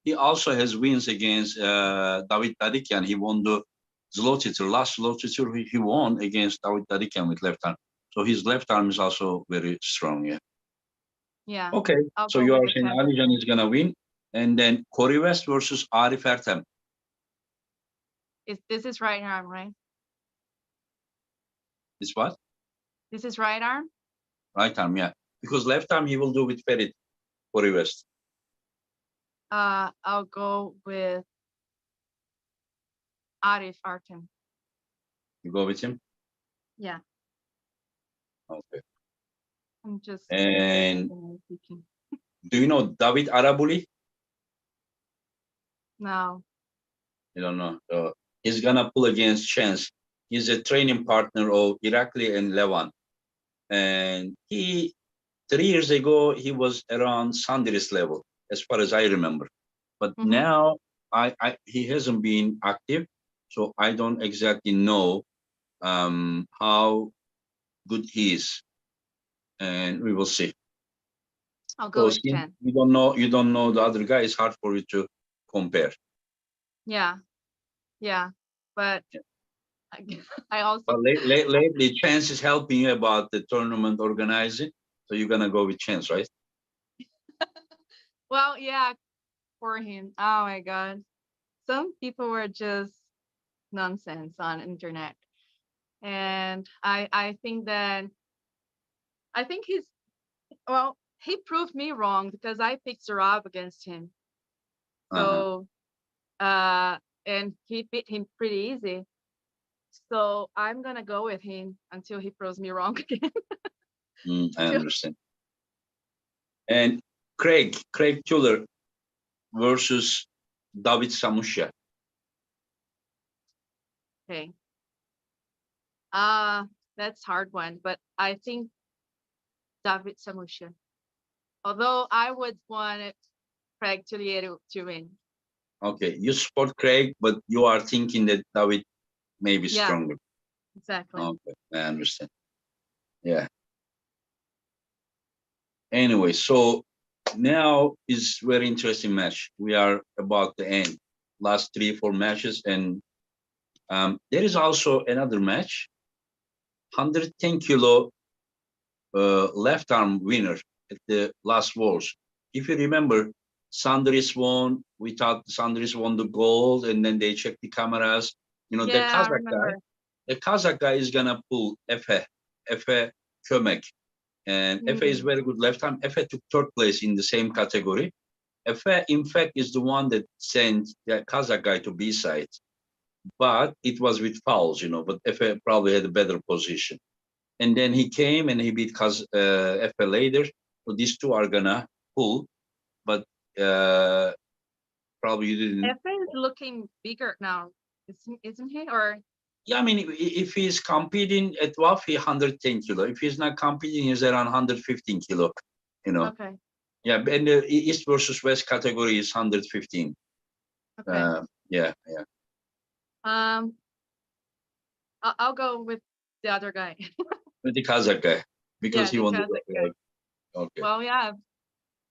He also has wins against David Tadikian. He won the Zlotiter. Last Zlotiter he won against David Tadikian with left arm. So his left arm is also very strong. Yeah. Yeah. Okay. I'll So go you with are the saying Czech. Alijan is gonna win, and then Corey West versus Arif Ertem. This is right arm, right? Is what? This is right arm? Right arm, yeah. Because left arm he will do with Ferit, Corey West. I'll go with Arif Artem. You go with him? Yeah. Okay. I'm just And thinking. do you know David Arabuli? No. You don't know. So he's gonna pull against Chance. He's a training partner of Irakli and Levan. And 3 years ago, he was around Sandiris level, as far as I remember. But now he hasn't been active, so I don't exactly know how good he is, and we will see. I'll go with Since Chen. you don't know the other guy, it's hard for you to compare. Yeah. Yeah. But I also But lately, Chance is helping you about the tournament organizing, so you're gonna go with Chance, right? well, yeah, for him. Oh my god. Some people were just nonsense on internet. And I think he's well, he proved me wrong because I picked Zarab against him. So and he beat him pretty easy. So I'm gonna go with him until he proves me wrong again. I understand. And Craig Tuller versus David Samusha. Okay. That's hard one, but I think David Samusha. Although I would want Craig Tullier to win. Okay, you support Craig, but you are thinking that David may be stronger. Exactly. Okay, I understand. Yeah. Anyway, so now is very interesting match. We are about to end. Last 3-4 matches, and there is also another match. 110 kilo left arm winner at the last Worlds. If you remember, Sandris won. We thought Sandris won the gold, and then they checked the cameras. You know, Yeah, I remember. the Kazakh guy is gonna pull Efe Kömek, and Efe is Mm. very good left arm. Efe took third place in the same category. Efe, in fact, is the one that sent the Kazakh guy to B side, but it was with fouls, you know. But Efe probably had a better position, and then he came and he beat Efe later. So these two are gonna pull, but probably you didn't. Efe is looking bigger now, isn't he? Or Yeah, I mean, if he's competing at WAF, he 110 kilo. If he's not competing, he's around 115 kilo. You know. okay, Yeah, and the East versus West category is 115. okay. Yeah, yeah. Um, I'll go with the other guy. With the Kazakh guy, because Yeah, he the won the. Kazakh guy. Okay. Well, yeah,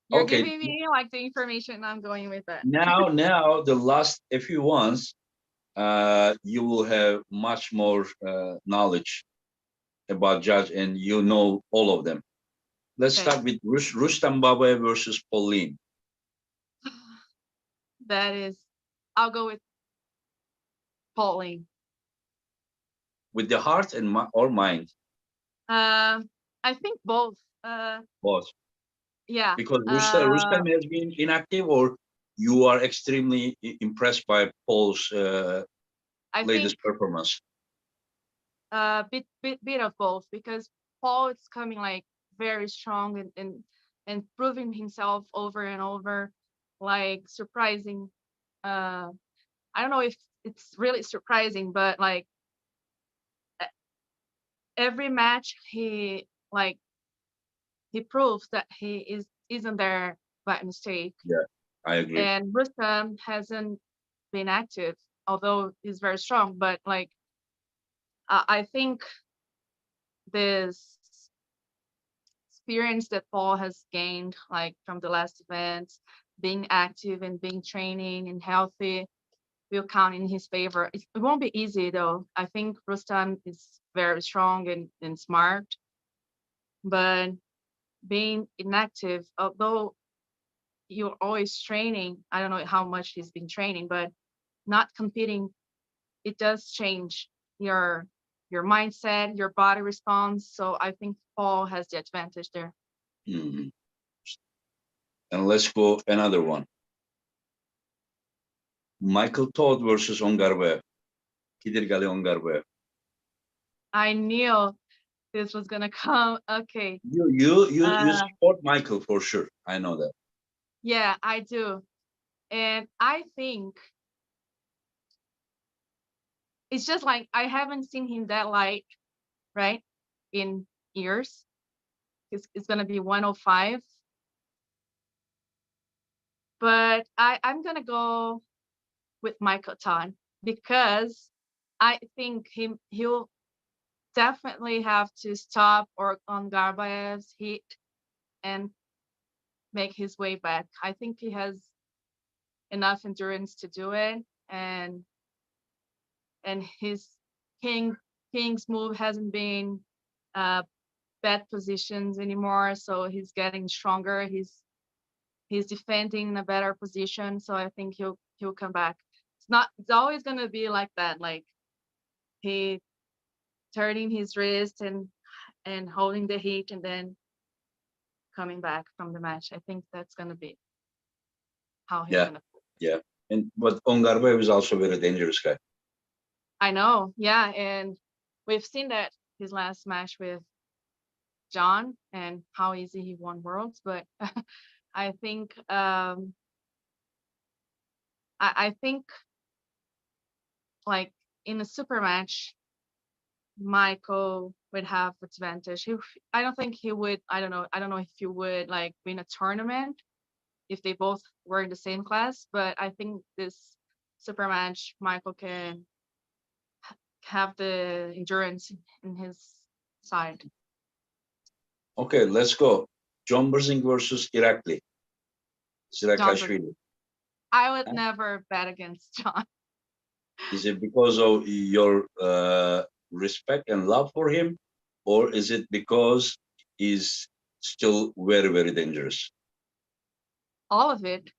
you're Okay. giving me like the information. I'm going with that. Now the last, if you want, you will have much more knowledge about judge, and you know all of them. Let's Okay. start with Rustam Babayev versus Pauline. That is, I'll go with Pauline. With the heart and or mind, I think both. both. Yeah. Because Rustam has been inactive, or you are extremely impressed by Paul's I think latest performance. bit of both, because Paul is coming like very strong and proving himself over and over, like surprising. I don't know if it's really surprising, but like every match he proves that he isn't there by mistake. Yeah, I agree. And Rustam hasn't been active, although he's very strong. But like I think this experience that Paul has gained, like from the last events, being active and being training and healthy, will count in his favor. It won't be easy though. I think Rustam is very strong and smart, but being inactive, although you're always training, I don't know how much he's been training, but not competing, it does change your mindset, your body response. So I think Paul has the advantage there. Mm-hmm. And let's go another one. Michael Todd versus Ongarbev. Kidirgali Ongarbev. I knew this was gonna come. Okay. You support Michael for sure. I know that. Yeah, I do. And I think it's just like I haven't seen him that light, right? In years. It's gonna be 105. But I'm gonna go with Michael Todd, because I think he'll definitely have to stop or on Garbaev's hit and make his way back. I think he has enough endurance to do it, and his king's move hasn't been bad positions anymore, so he's getting stronger. He's defending in a better position, so I think he'll come back. It's always gonna be like that, like he turning his wrist and holding the heat and then coming back from the match. I think that's gonna be how he's gonna. Yeah. But Ongarbev is also a very dangerous guy. I know, yeah, and we've seen that his last match with John and how easy he won worlds, but I think I think like in a super match, Michael would have advantage. I don't think he would. I don't know. I don't know if he would like win a tournament if they both were in the same class. But I think this super match, Michael can have the endurance in his side. Okay, let's go. John Berzing versus Irakli. Sirakashvili. I would never bet against John. Is it because of your respect and love for him, or is it because he's still very, very dangerous? All of it.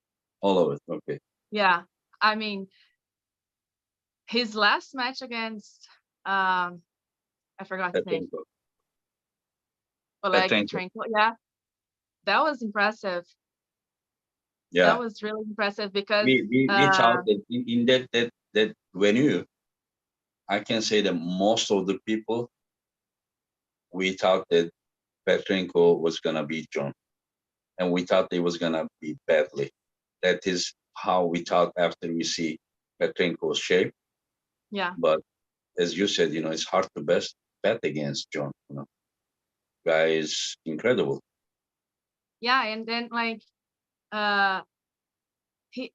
All of it. Okay. Yeah, I mean, his last match against I forgot his name. Petrenko. Oleg Petrenko. Petrenko. Yeah, that was impressive. That Yeah. was really impressive because We thought that in that venue, I can say that most of the people, we thought that Petrenko was gonna beat John, and we thought it was gonna be badly. That is how we thought after we see Petrenko's shape. yeah, But as you said, it's hard to bet against John. Guy is incredible. yeah, and then like uh he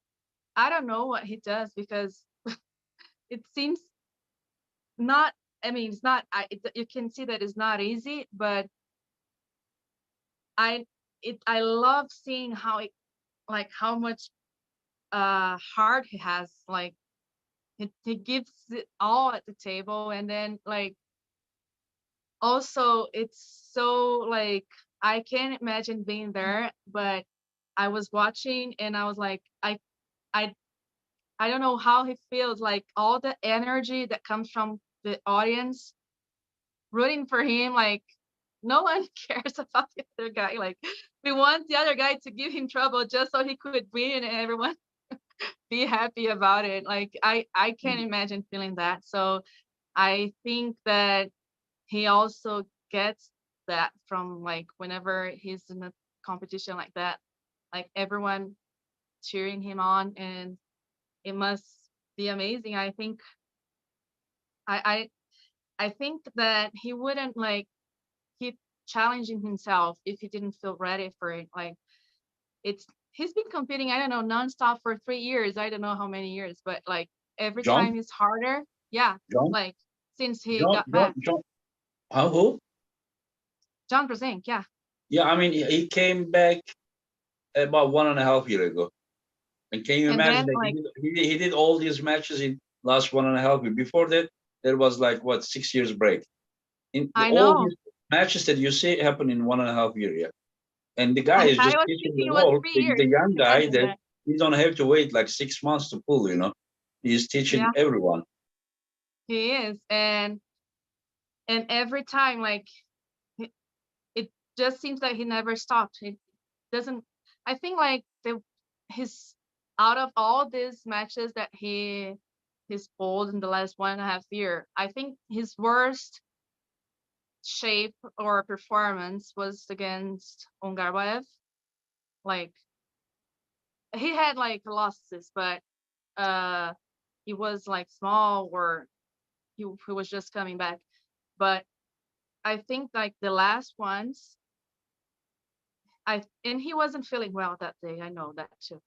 I don't know what he does because it seems not. I mean, it's not. You can see that it's not easy, but I I love seeing how it like how much heart he has. Like he gives it all at the table, and then like also it's so like I can't imagine being there, but I was watching and I was like I I don't know how he feels, like all the energy that comes from the audience rooting for him. Like no one cares about the other guy. Like we want the other guy to give him trouble just so he could win and everyone be happy about it. Like I can't imagine feeling that. So I think that he also gets that from like whenever he's in a competition like that, like everyone cheering him on, and it must be amazing. I I think that he wouldn't like keep challenging himself if he didn't feel ready for it. Like it's he's been competing, I don't know, nonstop for 3 years. I don't know how many years, but like every John, time it's harder. Yeah, John, like since he John, got John, back. John. How who? John Brzenk, yeah. Yeah, I mean, he came back about 1.5 year ago. And can you And imagine then that like he did all these matches in last 1.5 year? Before that, there was like what 6 years break. I All know. these matches that you see happen in 1.5 year. Yeah, and the guy is I just was teaching thinking the it was world, 3 years. the young guy, Imagine that that. he don't have to wait like 6 months to pull. He's teaching Yeah, everyone. he is. And every time like it, it just seems like he never stopped. It doesn't I think like his out of all these matches that he's pulled in the last 1.5 year, I think his worst shape or performance was against Ongarbaev. Like he had like losses, but uh he was like small or he was just coming back. But I think like the last ones, and he wasn't feeling well that day. I know that too.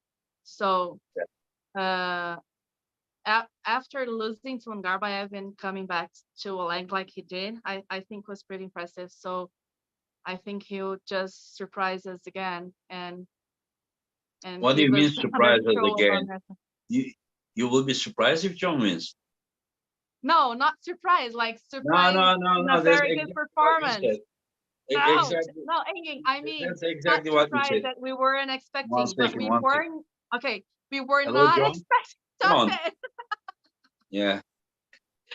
So Yeah. uh after losing to Ongarbaev and coming back to Oleg like he did, I think was pretty impressive. So I think he'll just surprise us again and What do you give mean us another surprise us show of again? America. You you will be surprised if John wins. No, not surprise, like No, surprise no, no, in a no. That's very good exactly what you performance. said. No, Exactly. no, Engin, I mean, That's not exactly what you surprise said. that we weren't One expecting, but second, we one second. weren't, okay, we were Hello, not John. expecting. Stop John. it. Yeah.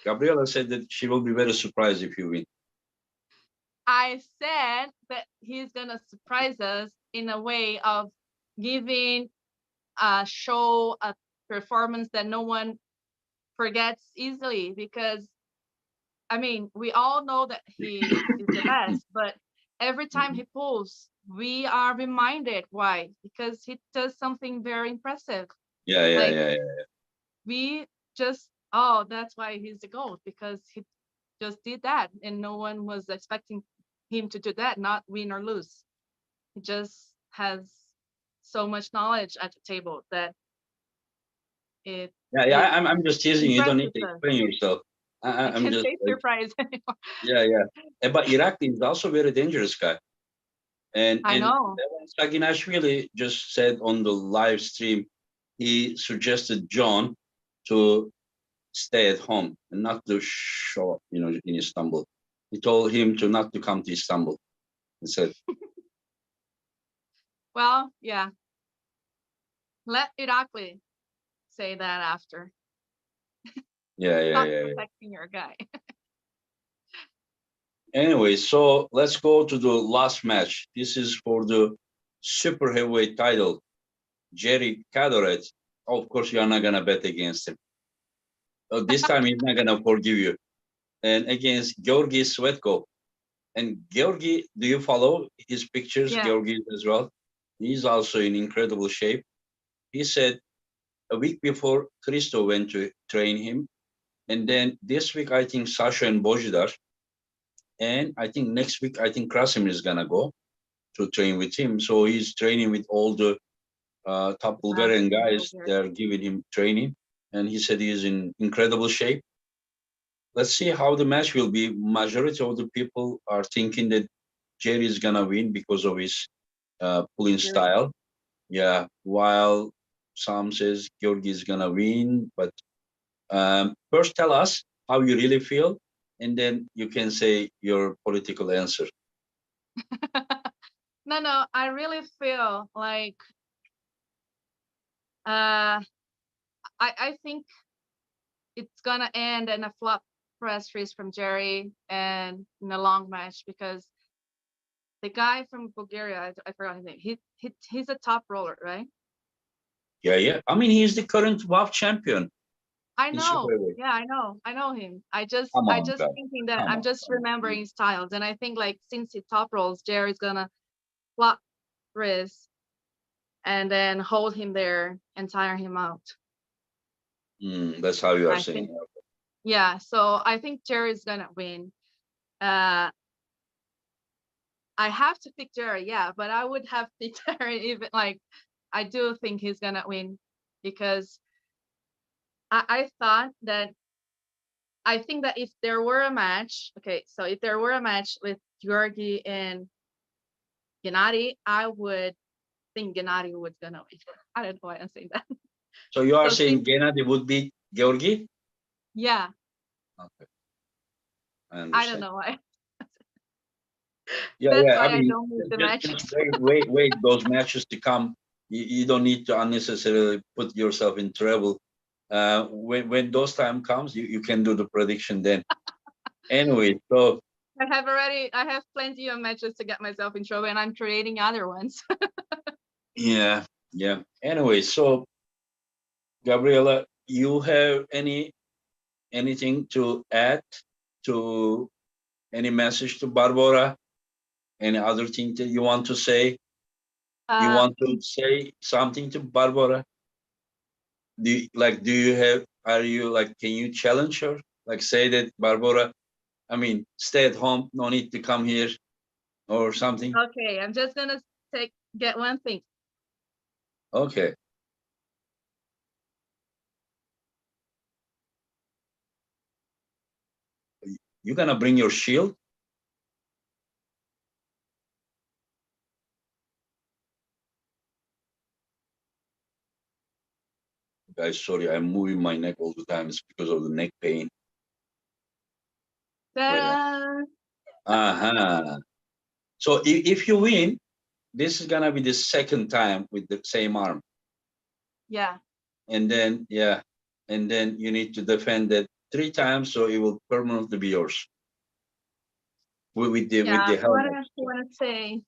Gabriela said that she will be very surprised if you win. I said that he's gonna surprise us in a way of giving a show, a performance that no one forgets easily. Because I mean, we all know that he is the best, but every time he pulls, we are reminded why. Because he does something very impressive. Yeah, yeah, Like yeah, yeah. we just, oh, that's why he's the GOAT, because he just did that and no one was expecting him to do that, not win or lose. He just has so much knowledge at the table that it Yeah, yeah. it I'm just teasing. You don't need impresses to us. explain yourself. I I'm can't just say surprise anymore. yeah, yeah. But Iraqi is also very dangerous guy. I And know. Saginashvili just said on the live stream, he suggested John to stay at home and not to show up, in Istanbul. He told him to not to come to Istanbul. He said, Well, yeah, Let Irakli say that after. Yeah. Stop protecting your guy. Anyway, so let's go to the last match. This is for the super heavyweight title. Jerry Cadoret. Of course, you're not gonna bet against him. This time he's not gonna forgive you. And against Georgi Svetko. And Georgi, do you follow his pictures? Yeah. Georgi as well. He's also in incredible shape. He said a week before Christo went to train him, and then this week I think Sasha and Bojidar, and I think next week I think Krasimir is gonna go to train with him. So he's training with all the top Bulgarian guys. They're giving him training, and he said he is in incredible shape. Let's see how the match will be. Majority of the people are thinking that Jerry is gonna win because of his pulling style. Yeah, while some says Georgi is gonna win, but first tell us how you really feel, and then you can say your political answer. No, I really feel like I think it's gonna end in a flop press race from Jerry and in a long match because the guy from Bulgaria, I forgot his name. He's a top roller, right? Yeah. I mean, he's the current WAF champion. I in know. Superweight. Yeah, I know him. Come I on, just guys. thinking that Come I'm on. just remembering styles, and I think like since he top rolls, Jerry's gonna flop Riz and then hold him there and tire him out. That's how you are I saying. think, yeah. So I think Jerry's gonna win. I have to pick Jerry, yeah, but I would have picked Jerry even like I do think he's gonna win because I thought that I think that if there were a match, okay, so if there were a match with Georgi and Gennady, I would think Gennady would gonna win. I don't know why I'm saying that. So you are So saying Gennady would beat Georgi? yeah, Okay, I I don't understand. know why. Yeah, That's yeah. I why I mean, don't make the just matches. wait those matches to come. You don't need to unnecessarily put yourself in trouble. When those time comes, you can do the prediction then. Anyway, so I have plenty of matches to get myself in trouble, and I'm creating other ones. yeah. Anyway, so Gabriela, you have anything to add to any message to Barbara? Any other thing that you want to say? You Uh, want to say something to Barbara? Do you have, are you like, can you challenge her? Like say that Barbara, I mean, stay at home, no need to come here or something. okay, I'm just gonna get one thing. Okay. You're gonna bring your shield? Guys, sorry, I'm moving my neck all the time. It's because of the neck pain. Wait. Ta-da! Uh-huh. So if you win, this is gonna be the second time with the same arm. Yeah. And then, yeah, and then you need to defend it 3 times, so it will permanently be yours with the What helmet. I want to say,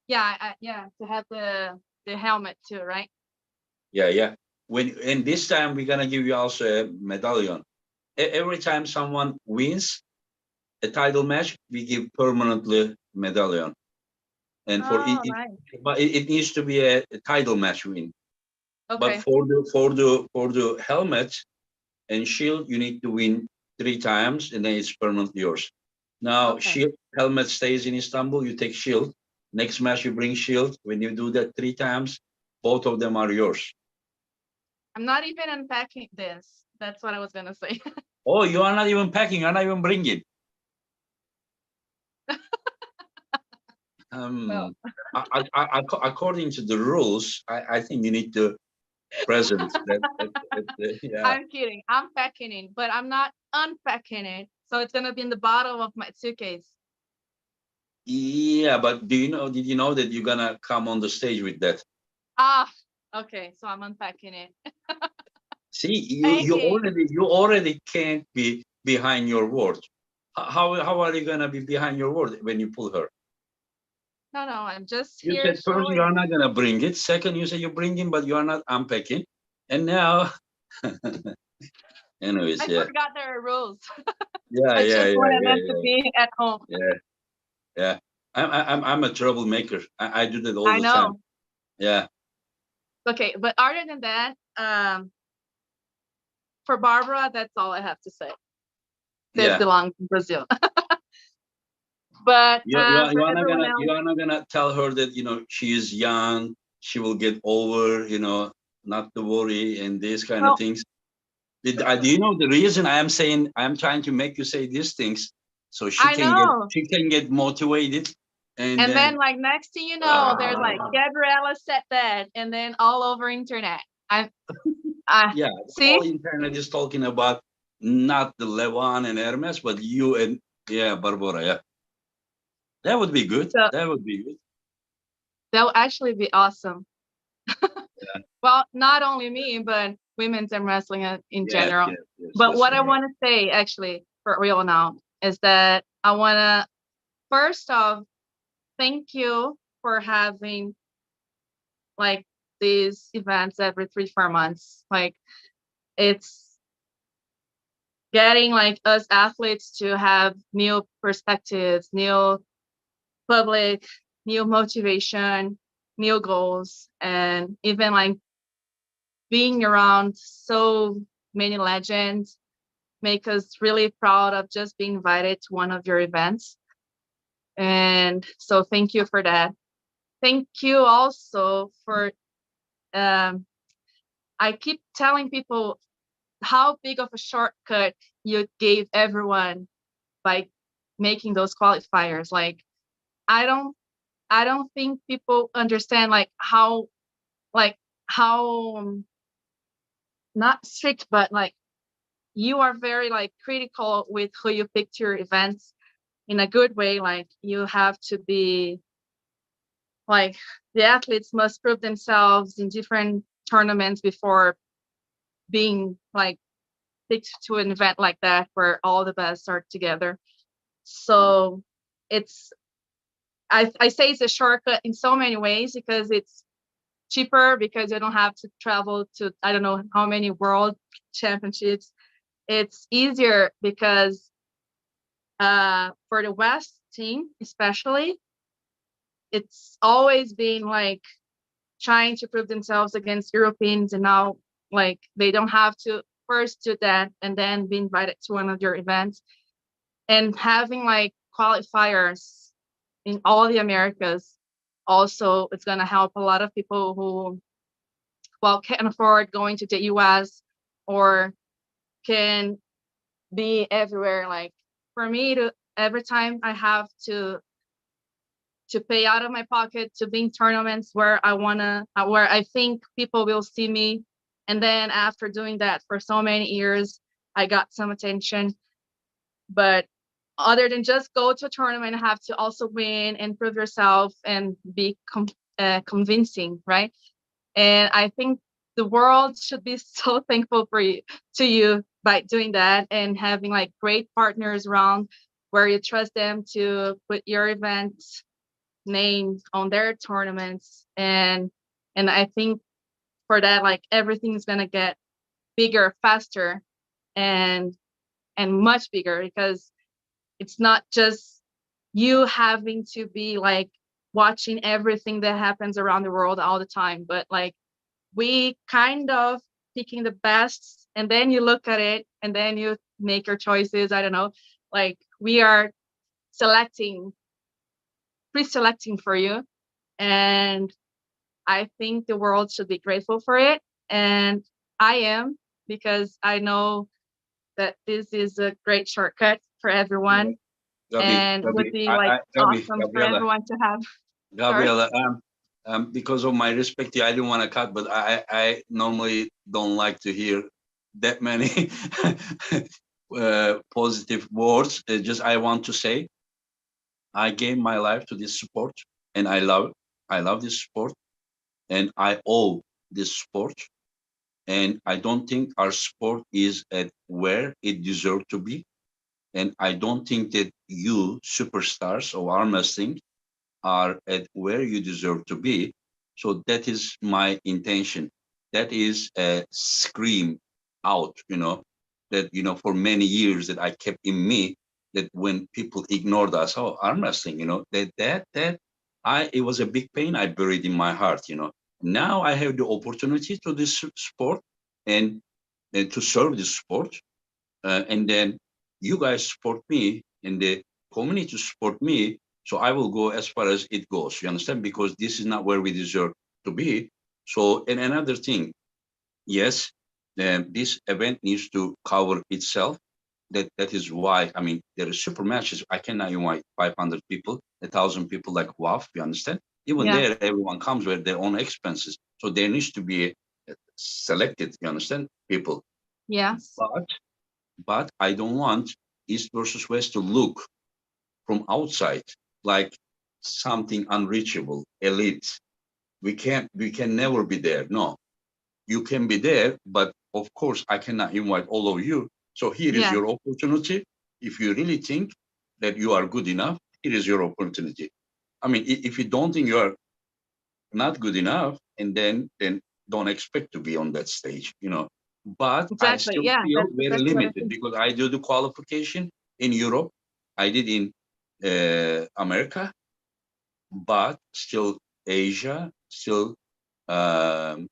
yeah, to have the helmet too, right? Yeah. And this time we're gonna give you also a medallion. Every time someone wins a title match, we give permanently medallion. And for Oh, it, right. but it needs to be a title match win. But Okay. for the helmet and shield, you need to win 3 times, and then it's permanently yours. Now, Okay. shield helmet stays in Istanbul. You take shield. Next match, you bring shield. When you do that 3 times, both of them are yours. I'm not even unpacking this. That's what I was gonna say. Oh, you are not even packing. You're not even bringing. No. According to the rules, I think you need to present that. Yeah. I'm kidding. I'm packing it, but I'm not unpacking it. So it's gonna be in the bottom of my suitcase. Yeah, but did you know that you're gonna come on the stage with that? Ah, Okay, so I'm unpacking it. See, Hey. you already can't be behind your word. How are you gonna be behind your word when you pull her? No, no, I'm just You here said first you are showing. not gonna bring it. Second, you say you bring it, but you are not unpacking. And now, anyways, I yeah, forgot there are rules. yeah, I yeah, just yeah, wanted yeah, them to yeah, be at home. yeah, yeah. I'm a troublemaker. I do that all I the time. know. Yeah, Okay, but other than that, for Barbara, that's all I have to say. This yeah. belongs in Brazil. But for everyone You else, are not gonna tell her that she is young. She will get over. Not to worry and these kind of well, things. Do you know the reason I am saying I am trying to make you say these things so I know. she can get motivated and And then then like next thing you know, there's like Gabriela said that, and then all over internet. I yeah, all see. internet is talking about not the Levan and Hermes, but you and yeah, Barbara. Yeah, that would be good. So That would be good. that will actually be awesome. Yeah. Well, not only me, but women's and wrestling in Yes, general. yes, yes, But yes. what I You're right. want to say actually for real now is that I want to first off thank you for having like these events every 3 4 months. Like it's getting like us athletes to have new perspectives, new public, new motivation, new goals, and even like being around so many legends make us really proud of just being invited to one of your events. And so thank you for that. Thank you also for um, I keep telling people how big of a shortcut you gave everyone by making those qualifiers. Like I don't I don't think people understand like how not strict, but like you are very like critical with who you pick to your events in a good way. Like you have to be like the athletes must prove themselves in different tournaments before being like picked to an event like that where all the best are together. So it's I say it's a shortcut in so many ways because it's cheaper because you don't have to travel to I don't know how many world championships. It's easier because for the West team especially, it's always been like trying to prove themselves against Europeans, and now like they don't have to first do that and then be invited to one of your events. And having like qualifiers in all the Americas also it's gonna help a lot of people who well can't afford going to the US or can be everywhere. Like for me to every time I have to pay out of my pocket to be in tournaments where where I think people will see me. And then after doing that for so many years, I got some attention. But other than just go to a tournament, have to also win and prove yourself and be convincing, right? And I think the world should be so thankful for you to you by doing that and having like great partners around where you trust them to put your event name on their tournaments. And I think for that like everything's gonna get bigger faster and much bigger because it's not just you having to be like watching everything that happens around the world all the time, but like we kind of picking the best and then you look at it and then you make your choices. I don't know, like we are selecting pre-selecting for you, and I think the world should be grateful for it. And I am, because I know that this is a great shortcut for Yeah. everyone Gabi, and would Gabi, be like awesome for Gabriela, everyone to have. Sorry. Gabriela. Because of my respect, to you, I didn't want to cut, but I normally don't like to hear that many positive words. Just I want to say, I gave my life to this sport, and I love this sport, and I owe this sport, and I don't think our sport is at where it deserves to be. And I don't think that you superstars of arm wrestling are at where you deserve to be. So that is my intention. That is a scream out, that, for many years that I kept in me, that when people ignored us, oh, arm wrestling, it was a big pain I buried in my heart. Now I have the opportunity to this sport, and to serve this sport. And then you guys support me, and the community support me, so I will go as far as it goes, you understand, because this is not where we deserve to be. So, and another thing, yes, this event needs to cover itself. That is why, I mean, there are super matches. I cannot invite 500 people, 1,000 people like WAF, you understand. Even Yeah. there, everyone comes with their own expenses, so there needs to be selected, you understand, people. Yes. But I don't want East versus West to look from outside like something unreachable, elite. We can never be there. No, you can be there, but of course I cannot invite all of you. So here is Yeah. your opportunity. If you really think that you are good enough, here is your opportunity. I mean, if you don't think you are not good enough, and then don't expect to be on that stage. But I Exactly. still Yeah. feel That's very exactly what I limited think. because I do the qualification in Europe, I did in America, but still Asia, still um,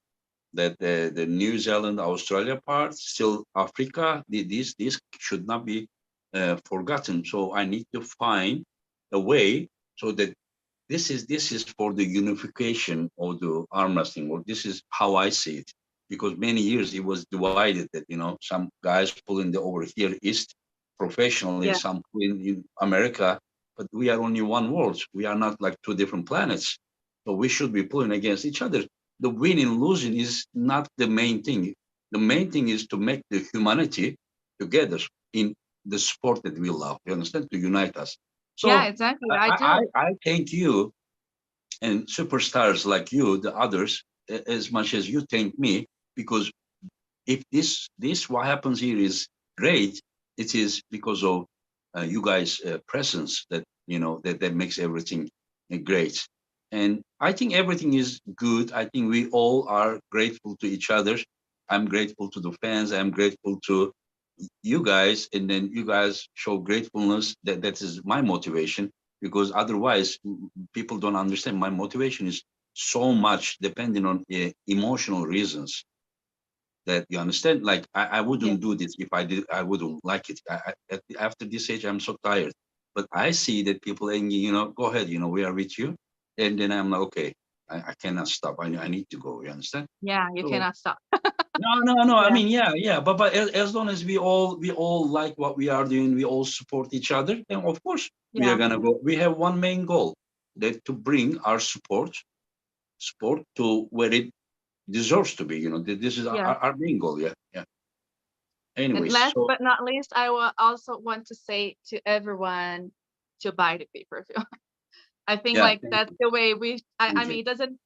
that the New Zealand, Australia part, still Africa. These should not be forgotten. So I need to find a way so that this is for the unification of the arm wrestling world. This is how I see it, because many years it was divided. That some guys pulling the over here east professionally, Yeah. some pulling in America, but we are only one world. We are not like two different planets, so we should be pulling against each other. The winning and losing is not the main thing. The main thing is to make the humanity together in the sport that we love. You understand? To unite us. Yeah. So Exactly. I, I I, do. I thank you and superstars like you, the others, as much as you thank me, because if this what happens here is great, it is because of you guys' presence that makes everything great. And I think everything is good. I think we all are grateful to each other. I'm grateful to the fans. I'm grateful to you guys, and then you guys show gratefulness. That is my motivation, because otherwise people don't understand. My motivation is so much depending on emotional reasons, that you understand. Like I Yeah. wouldn't do this if I wouldn't like it. After this age, I'm so tired. But I see that people saying, go ahead, we are with you, and then I'm like, okay, I cannot stop. I need to go. You understand? Yeah. You So cannot stop. no. I Yeah. mean, yeah. But as long as we all like what we are doing, we all support each other, then of course we are Yeah. gonna go. We have one main goal, that to bring our sport to where it deserves to be. This is Yeah. our main goal. Yeah, yeah. And Anyways, last so but not least, I will also want to say to everyone to buy the pay-per-view. I think yeah, like that's the way I thank you. mean, it doesn't,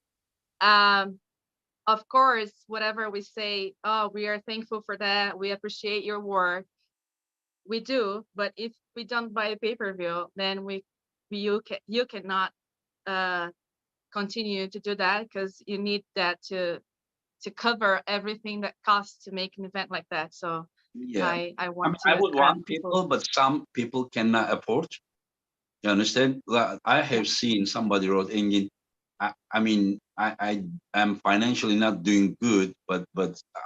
um, of course, whatever we say, oh, we are thankful for that. We appreciate your work. We do. But if we don't buy the pay-per-view, then you cannot uh continue to do that, because you need that to cover everything that costs to make an event like that. So Yeah, I I mean, want I to would ask want people. people, but some people cannot afford. You understand? Like, I Yeah. have seen somebody wrote, Engin, I mean, I am financially not doing good, but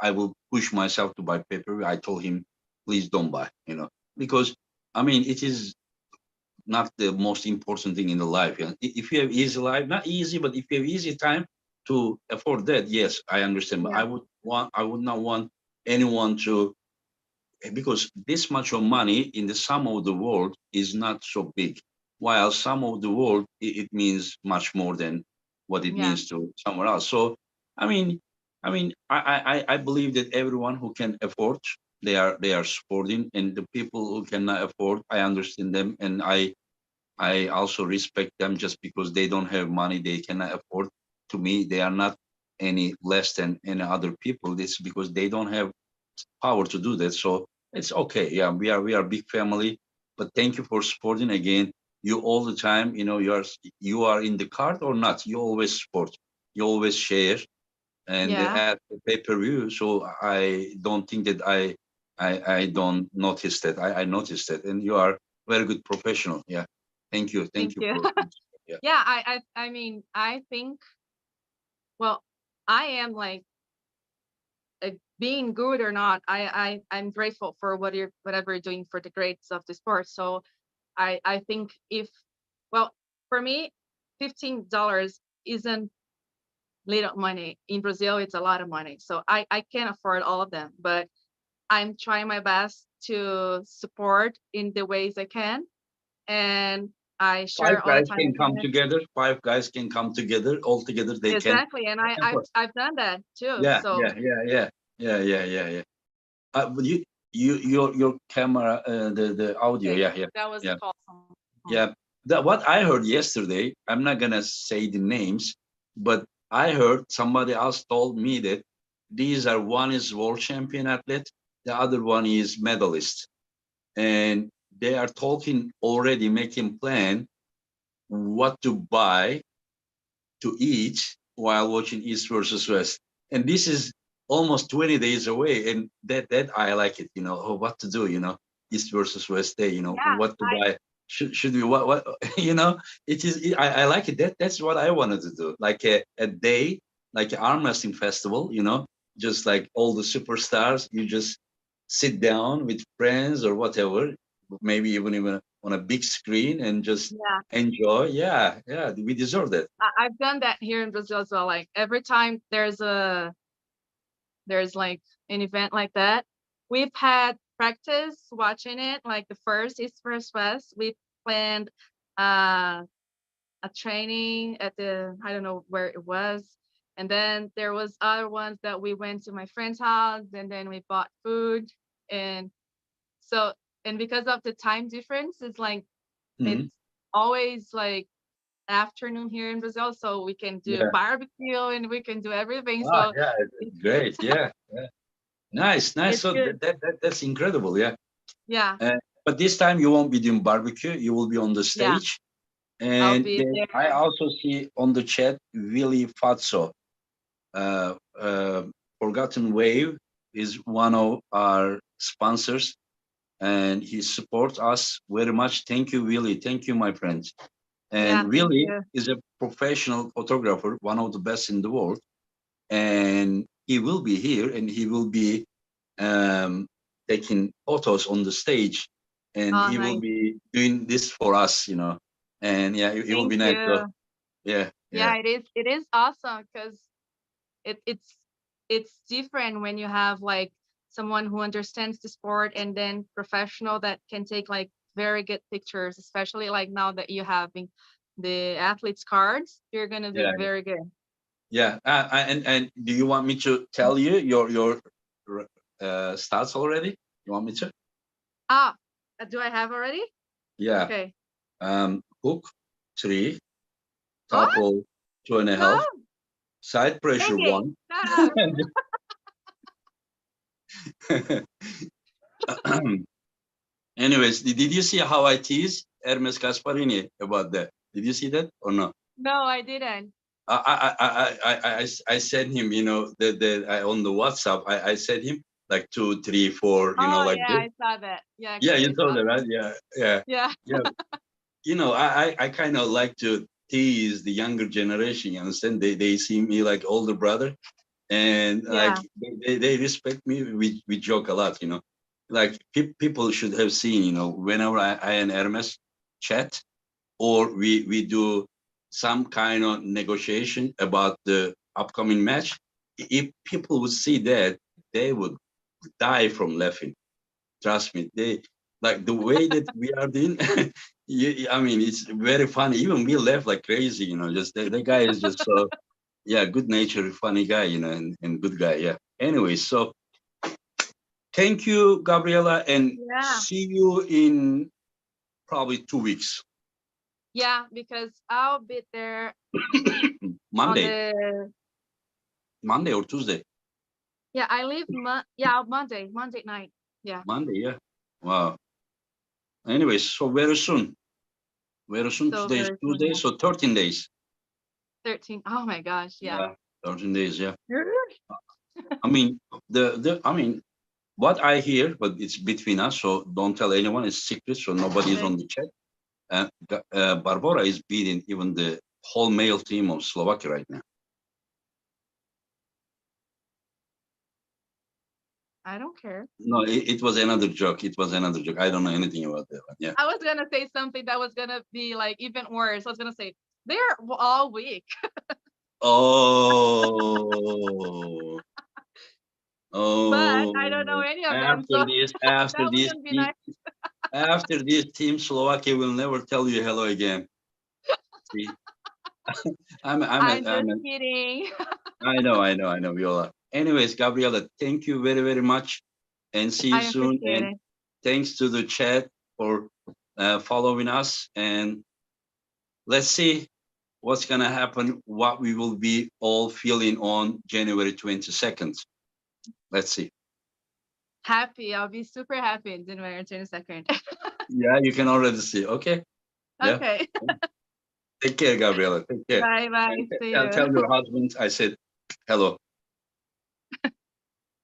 I will push myself to buy paper. I told him, please don't buy, because I mean, it is not the most important thing in the life. If you have easy life, not easy, but if you have easy time to afford that, yes, I understand. But Yeah. I would not want anyone to, because this much of money in the sum of the world is not so big, while sum of the world it means much more than what it Yeah. means to somewhere else. So i mean I believe that everyone who can afford, they are supporting, and the people who cannot afford, I understand them, and I also respect them. Just because they don't have money, they cannot afford, to me they are not any less than any other people. It's because they don't have power to do that. So it's okay. Yeah, we are big family. But thank you for supporting again. You all the time. You are in the card or not. You always support. You always share and Yeah. at the pay-per-view. So I don't think that I don't notice that. I noticed that, and you are very good professional. Yeah, thank Thank you you. for yeah. Yeah, I mean, I think, well, I am like, being good or not, I'm grateful for whatever you're doing for the grades of the sport. So I think, if, well, for me, $15 isn't little money. In Brazil, it's a lot of money. So I can't afford all of them, but I'm trying my best to support in the ways I can. And I share Five all the guys time can with come them. together. Five guys can come together. All together, they can. Exactly. And They can I've done that too. Yeah, So yeah, yeah, yeah, yeah, yeah, yeah, yeah. But your camera, the audio, okay, yeah, yeah, that was the yeah, call. yeah. That what I heard yesterday. I'm not gonna say the names, but I heard somebody else told me that these are one is world champion athlete, the other one is medalist, and they are talking already, making plan what to buy to eat while watching East versus West. And this is almost 20 days away. And that I like it, what to do, East versus West day, Yeah, what to buy. Should we what it is I like it. That's what I wanted to do. Like a day, like an arm wrestling festival, just like all the superstars, you just sit down with friends or whatever, maybe even on a big screen and just yeah. enjoy. Yeah, yeah, we deserve that. I've done that here in Brazil as well. Like every time there's like an event like that, we've had practice watching it. Like the first is first West. We planned uh, a training at the, I don't know where it was. And then there was other ones that we went to my friend's house, and then we bought food. And so, and because of the time difference, Mhm. it's always like afternoon here in Brazil, so we can do Yeah. barbecue and we can do everything. Ah, So yeah, it's great. Yeah, yeah. Nice, nice. it's So good. that's incredible. Yeah. Yeah, But this time you won't be doing barbecue. You will be on the yeah. stage. I'll And be then I there. also see on the chat Willie Fatso. Uh, Forgotten Wave is one of our sponsors, and he supports us very much. Thank you, Willie. Thank you, my friends. Yeah, And thank Willie you. is a professional photographer, one of the best in the world, and he will be here and he will be um, taking photos on the stage, and Oh, he will nice. be doing this for us, and yeah, it will Thank be nice. So you. yeah, Yeah, yeah, it is awesome because it's different when you have like someone who understands the sport and then professional that can take like very good pictures, especially like now that you have the athletes cards, you're gonna do yeah, very good. yeah. And do you want me to tell you your stats already? You want me to? Ah, do I have already? Yeah. Okay. Hook 3, What? couple two and a No, half, side pressure Peggy, 1. shut up. Anyways, did you see how I tease Hermes Gasparini about that? Did you see that or no? No, I didn't. I sent him, on the WhatsApp, I sent him like 2, 3, 4, Oh like yeah, this. I saw that. Yeah, Yeah, because you I saw saw that, right? some. Yeah, yeah, Yeah, yeah. I kind of like to tease the younger generation. You understand? They see me like older brother, and like yeah, they respect me. We joke a lot. Like people should have seen. Whenever I and Hermes chat, or we do some kind of negotiation about the upcoming match, if people would see that, they would die from laughing. Trust me, they like the way that we are doing. I mean, it's very funny. Even we laugh like crazy. Just the guy is just so, yeah, good natured, funny guy. And good guy. Yeah. Anyway, so thank you, Gabriela, and yeah, see you in probably 2 weeks. yeah. Because I'll be there on Monday. the Monday or Tuesday? Yeah, I leave Monday night. Yeah. Monday, yeah. Wow. Anyways, so very soon. Very soon. So Today is very soon, Tuesday, yeah. so 13 days. 13. Oh my gosh, yeah. 13 days, yeah. I mean, what I hear, but it's between us, so don't tell anyone. It's secret, so nobody is Okay. on the chat. Barbora is beating even the whole male team of Slovakia right now. I don't care. No, it was another joke. It was another joke. I don't know anything about that one. Yeah. I was gonna say something that was gonna be like even worse. I was gonna say they're all weak. Oh. But I don't know Oh. any of them, After so this, that was gonna be nice. after this team, Slovakia will never tell you hello again. See, I'm just kidding. I know, Viola. Anyways, Gabriela, thank you very, very much, and see you I soon. appreciate And it. thanks to the chat for following us. And let's see what's gonna happen. What we will be all feeling on January 22nd. Let's see. Happy. I'll be super happy in January 22nd. Yeah, you can already see. Okay. Yeah. Okay. Take care, Gabriela. Take care. Bye bye. And See tell you. your husband I said hello.